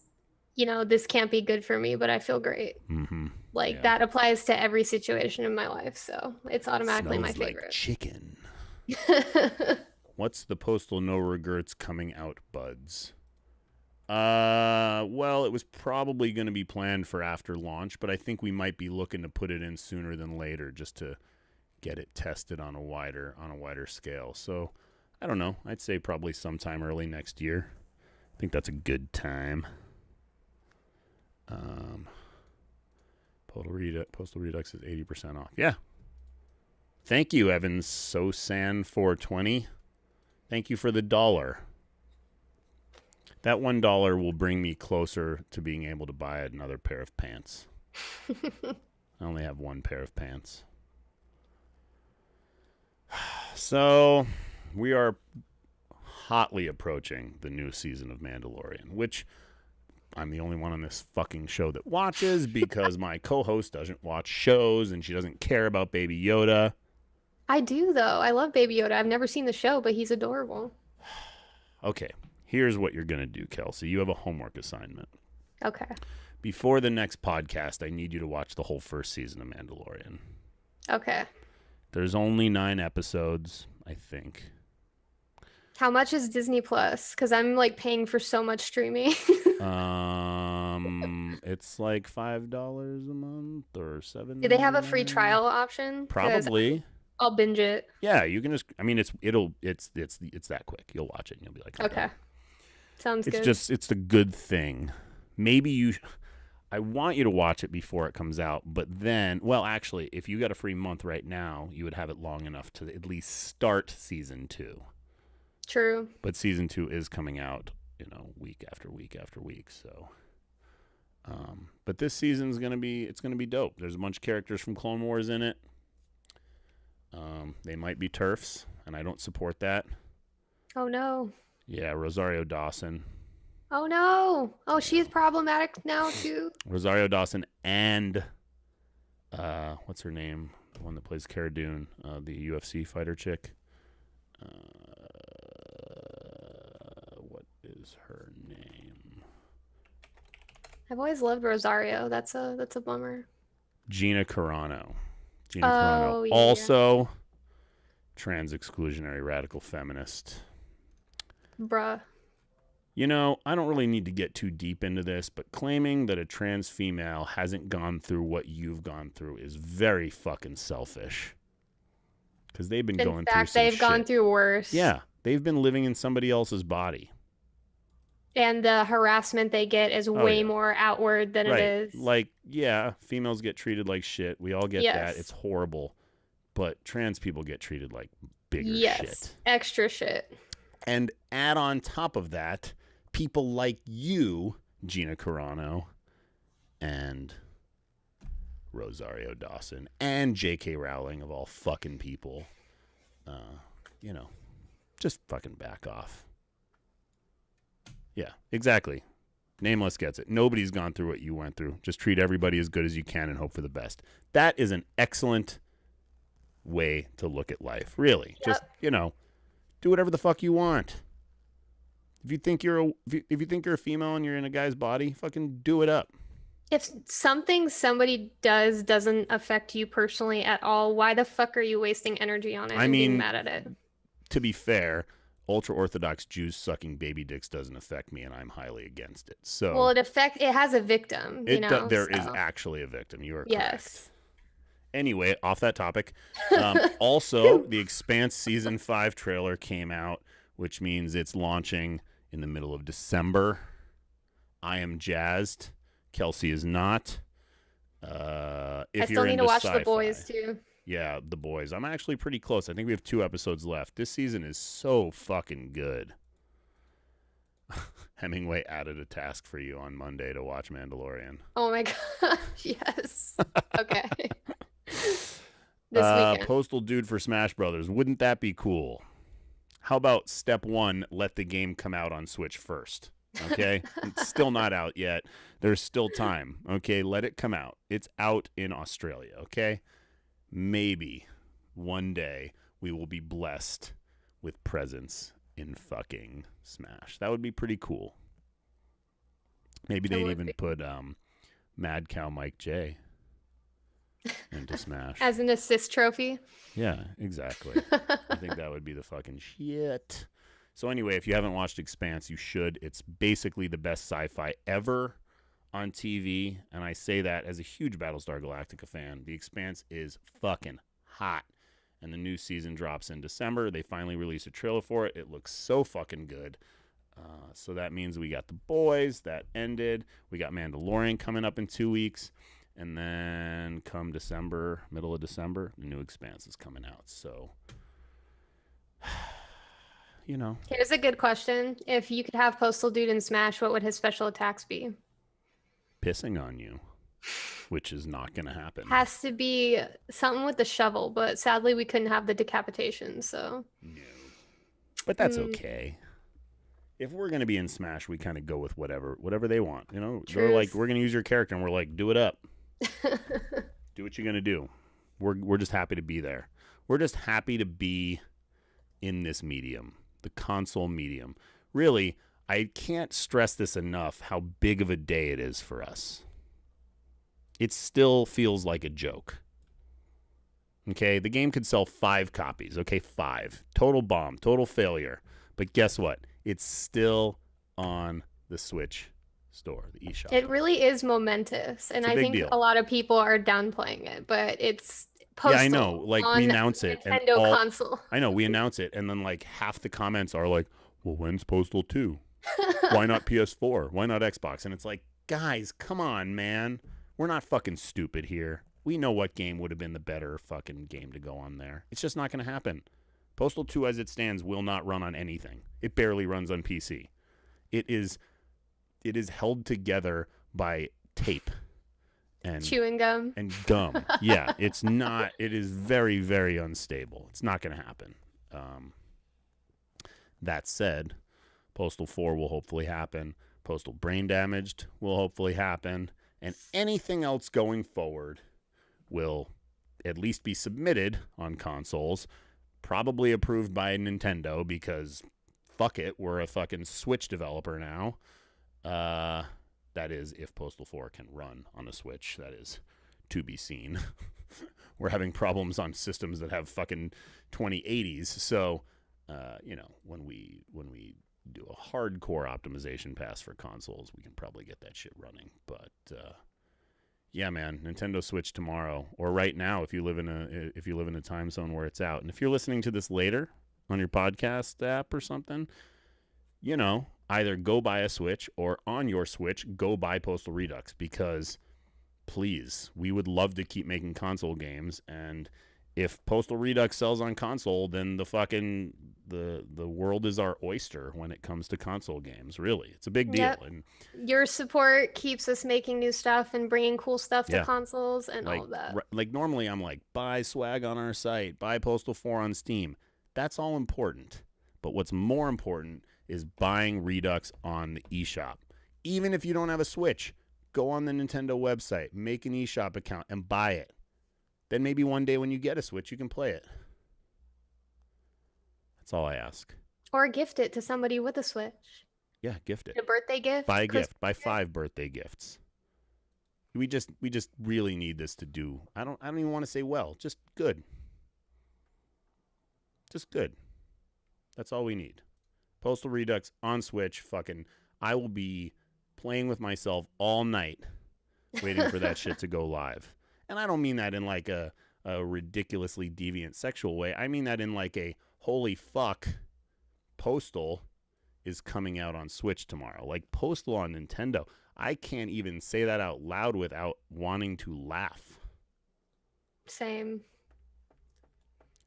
Speaker 3: you know, this can't be good for me, but I feel great.
Speaker 2: Mm-hmm.
Speaker 3: Like, that applies to every situation in my life, so it's automatically
Speaker 2: Smells
Speaker 3: my favorite.
Speaker 2: Like chicken. What's the Postal No Regrets coming out buds? Well, it was probably going to be planned for after launch, but I think we might be looking to put it in sooner than later just to get it tested on a wider scale. So, I don't know. I'd say probably sometime early next year. I think that's a good time. Postal Redux is 80% off. Yeah. Thank you, Evans Sosan 420. Thank you for the $1. That $1 will bring me closer to being able to buy another pair of pants. I only have one pair of pants. So, we are hotly approaching the new season of Mandalorian, which I'm the only one on this fucking show that watches because my co-host doesn't watch shows and she doesn't care about Baby Yoda.
Speaker 3: I do, though. I love Baby Yoda. I've never seen the show, but he's adorable.
Speaker 2: Okay, here's what you're going to do, Kelsey. You have a homework assignment.
Speaker 3: Okay.
Speaker 2: Before the next podcast, I need you to watch the whole first season of Mandalorian.
Speaker 3: Okay.
Speaker 2: There's only 9 episodes, I think.
Speaker 3: How much is Disney Plus? Because I'm like paying for so much streaming.
Speaker 2: It's like $5 a month or $7.
Speaker 3: Do they have a free trial option?
Speaker 2: Probably.
Speaker 3: I'll binge it.
Speaker 2: Yeah, you can just. I mean, it's that quick. You'll watch it and you'll be like,
Speaker 3: okay. Sounds good.
Speaker 2: It's the good thing. Maybe I want you to watch it before it comes out, but then, well, actually, if you got a free month right now, you would have it long enough to at least start season 2.
Speaker 3: True.
Speaker 2: But season 2 is coming out, week after week after week. So, but this season's gonna be dope. There's a bunch of characters from Clone Wars in it. They might be TERFs, and I don't support that.
Speaker 3: Oh no.
Speaker 2: Yeah, Rosario Dawson.
Speaker 3: Oh no. Oh, she's problematic now too.
Speaker 2: Rosario Dawson and what's her name? The one that plays Cara Dune, the UFC fighter chick. What is her name?
Speaker 3: I've always loved Rosario. That's a bummer.
Speaker 2: Gina Carano.
Speaker 3: Oh, yeah.
Speaker 2: Also, trans exclusionary radical feminist.
Speaker 3: Bruh.
Speaker 2: You know, I don't really need to get too deep into this, but claiming that a trans female hasn't gone through what you've gone through is very fucking selfish. Because they've been going through some
Speaker 3: they've
Speaker 2: shit.
Speaker 3: gone through worse.
Speaker 2: Yeah, they've been living in somebody else's body.
Speaker 3: And the harassment they get is way more outward than it is.
Speaker 2: Like, yeah, females get treated like shit. We all get that. It's horrible. But trans people get treated like bigger shit.
Speaker 3: Extra shit.
Speaker 2: And add on top of that, people like you, Gina Carano, and Rosario Dawson, and J.K. Rowling, of all fucking people, you know, just fucking back off. Yeah, exactly. Nameless gets it. Nobody's gone through what you went through. Just treat everybody as good as you can and hope for the best. That is an excellent way to look at life. Really.
Speaker 3: Yep.
Speaker 2: Just, you know, do whatever the fuck you want. If you think you're a female and you're in a guy's body, fucking do it up.
Speaker 3: If something somebody does doesn't affect you personally at all, why the fuck are you wasting energy on it and being mad at it?
Speaker 2: To be fair, ultra-Orthodox Jews sucking baby dicks doesn't affect me, and I'm highly against it. So,
Speaker 3: well, it has a victim.
Speaker 2: There is actually a victim. You are correct.
Speaker 3: Yes.
Speaker 2: Anyway, off that topic. Also, The Expanse Season 5 trailer came out, which means it's launching in the middle of December. I am jazzed. Kelsey is not. I
Speaker 3: still need to watch The Boys, too.
Speaker 2: Yeah, The Boys. I'm actually pretty close. I think we have 2 episodes left. This season is so fucking good. Hemingway added a task for you on Monday to watch Mandalorian.
Speaker 3: Oh my gosh, yes. Okay. This weekend.
Speaker 2: Postal dude for Smash Brothers. Wouldn't that be cool? How about step 1, let the game come out on Switch first? Okay? It's still not out yet. There's still time. Okay? Let it come out. It's out in Australia. Okay? Maybe one day we will be blessed with presence in fucking Smash. That would be pretty cool. Maybe they'd even put Mad Cow Mike J into Smash.
Speaker 3: As an assist trophy?
Speaker 2: Yeah, exactly. I think that would be the fucking shit. So anyway, if you haven't watched Expanse, you should. It's basically the best sci-fi ever on TV, and I say that as a huge Battlestar Galactica fan. The Expanse is fucking hot, and the new season drops in December. They finally released a trailer for it. It looks so fucking good. So that means we got The Boys. That ended. We got Mandalorian coming up in 2 weeks. And then come December, middle of December, the new Expanse is coming out. So, you know.
Speaker 3: Here's a good question. If you could have Postal Dude in Smash, what would his special attacks be?
Speaker 2: Pissing on you, which is not going to happen.
Speaker 3: Has to be something with the shovel, but sadly we couldn't have the decapitation, so.
Speaker 2: No. But that's okay. If we're going to be in Smash, we kind of go with whatever they want. You know,
Speaker 3: Truth.
Speaker 2: They're like, we're going to use your character, and we're like, do it up. Do what you're going to do. We're just happy to be there. We're just happy to be in this medium, the console medium. Really, I can't stress this enough how big of a day it is for us. It still feels like a joke. Okay, the game could sell 5 copies. Okay, 5. Total bomb, total failure. But guess what? It's still on the Switch store, the eShop.
Speaker 3: It really is momentous, and I think
Speaker 2: deal.
Speaker 3: a lot of people are downplaying it, but it's Postal.
Speaker 2: Yeah, I know. Like, we announce it.
Speaker 3: Nintendo console.
Speaker 2: I know, we announce it, and then like half the comments are like, well, when's Postal 2? Why not PS4? Why not Xbox? And it's like, guys, come on, man. We're not fucking stupid here. We know what game would have been the better fucking game to go on there. It's just not going to happen. Postal 2, as it stands, will not run on anything. It barely runs on PC. It is held together by tape and
Speaker 3: chewing gum
Speaker 2: and gum. Yeah, it's not. It is very, very unstable. It's not going to happen. That said, Postal 4 will hopefully happen. Postal Brain Damaged will hopefully happen, and anything else going forward will at least be submitted on consoles. Probably approved by Nintendo because fuck it, we're a fucking Switch developer now. That is, if Postal 4 can run on a Switch, that is to be seen. We're having problems on systems that have fucking 2080s. So, when we do a hardcore optimization pass for consoles, we can probably get that shit running. But yeah, man, Nintendo Switch tomorrow, or right now if you live in a time zone where it's out. And if you're listening to this later on your podcast app or something, either go buy a Switch, or on your Switch go buy Postal Redux, because please, we would love to keep making console games, and if Postal Redux sells on console, then the world is our oyster when it comes to console games. Really, it's a big deal.
Speaker 3: Yep.
Speaker 2: And
Speaker 3: your support keeps us making new stuff and bringing cool stuff to consoles and all of that.
Speaker 2: Like normally I'm like, buy swag on our site, buy Postal 4 on Steam. That's all important. But what's more important is buying Redux on the eShop. Even if you don't have a Switch, go on the Nintendo website, make an eShop account, and buy it. Then maybe one day when you get a Switch, you can play it. That's all I ask.
Speaker 3: Or gift it to somebody with a Switch.
Speaker 2: Yeah, gift it.
Speaker 3: A birthday gift.
Speaker 2: Buy a gift. Buy 5 birthday gifts. We just really need this to do. I don't even want to say well, just good. Just good. That's all we need. Postal Redux on Switch. Fucking, I will be playing with myself all night, waiting for that shit to go live. And I don't mean that in like a ridiculously deviant sexual way. I mean that in like a holy fuck, Postal is coming out on Switch tomorrow. Like Postal on Nintendo. I can't even say that out loud without wanting to laugh.
Speaker 3: Same.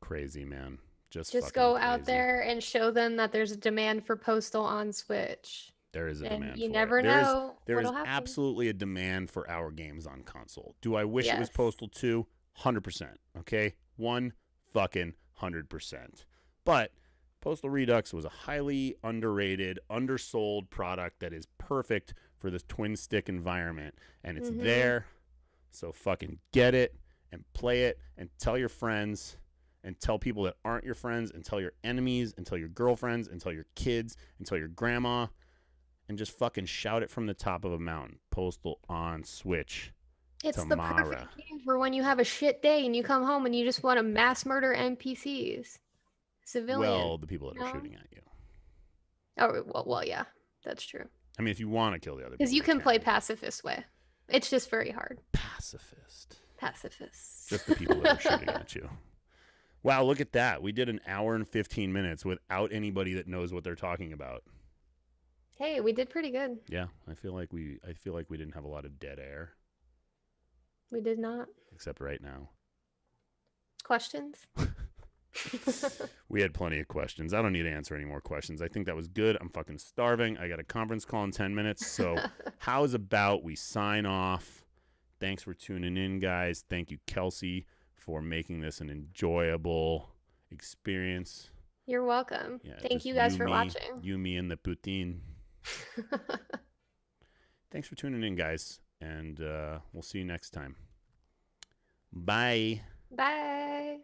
Speaker 2: Crazy, man. Just
Speaker 3: go
Speaker 2: crazy.
Speaker 3: out there and show them that there's a demand for Postal on Switch.
Speaker 2: There is a demand.
Speaker 3: You
Speaker 2: for
Speaker 3: never
Speaker 2: it.
Speaker 3: know.
Speaker 2: There is
Speaker 3: what'll happen.
Speaker 2: absolutely a demand for our games on console. Do I wish it was
Speaker 3: Yes.
Speaker 2: Postal 2? 100%. Okay, 100%. But Postal Redux was a highly underrated, undersold product that is perfect for this twin stick environment, and it's there. So fucking get it and play it and tell your friends. And tell people that aren't your friends, and tell your enemies, and tell your girlfriends, and tell your kids, and tell your grandma, and just fucking shout it from the top of a mountain. Postal on Switch.
Speaker 3: It's
Speaker 2: tomorrow.
Speaker 3: the perfect game for when you have a shit day and you come home and you just want to mass murder NPCs, civilians.
Speaker 2: Well, the people that are shooting at you.
Speaker 3: Oh, well, yeah, that's true.
Speaker 2: I mean, if you want to kill the other people.
Speaker 3: Because you can play pacifist way. It's just very hard.
Speaker 2: Pacifist. Just the people that are shooting at you. Wow, look at that. We did an hour and 15 minutes without anybody that knows what they're talking about.
Speaker 3: Hey, we did pretty good.
Speaker 2: Yeah, I feel like we didn't have a lot of dead air.
Speaker 3: We did not.
Speaker 2: Except right now.
Speaker 3: Questions?
Speaker 2: We had plenty of questions. I don't need to answer any more questions. I think that was good. I'm fucking starving. I got a conference call in 10 minutes. So how's about we sign off? Thanks for tuning in, guys. Thank you, Kelsey, for making this an enjoyable experience.
Speaker 3: You're welcome.
Speaker 2: Yeah,
Speaker 3: Thank you guys for watching.
Speaker 2: You, me, and the poutine. Thanks for tuning in, guys. And we'll see you next time. Bye.
Speaker 3: Bye.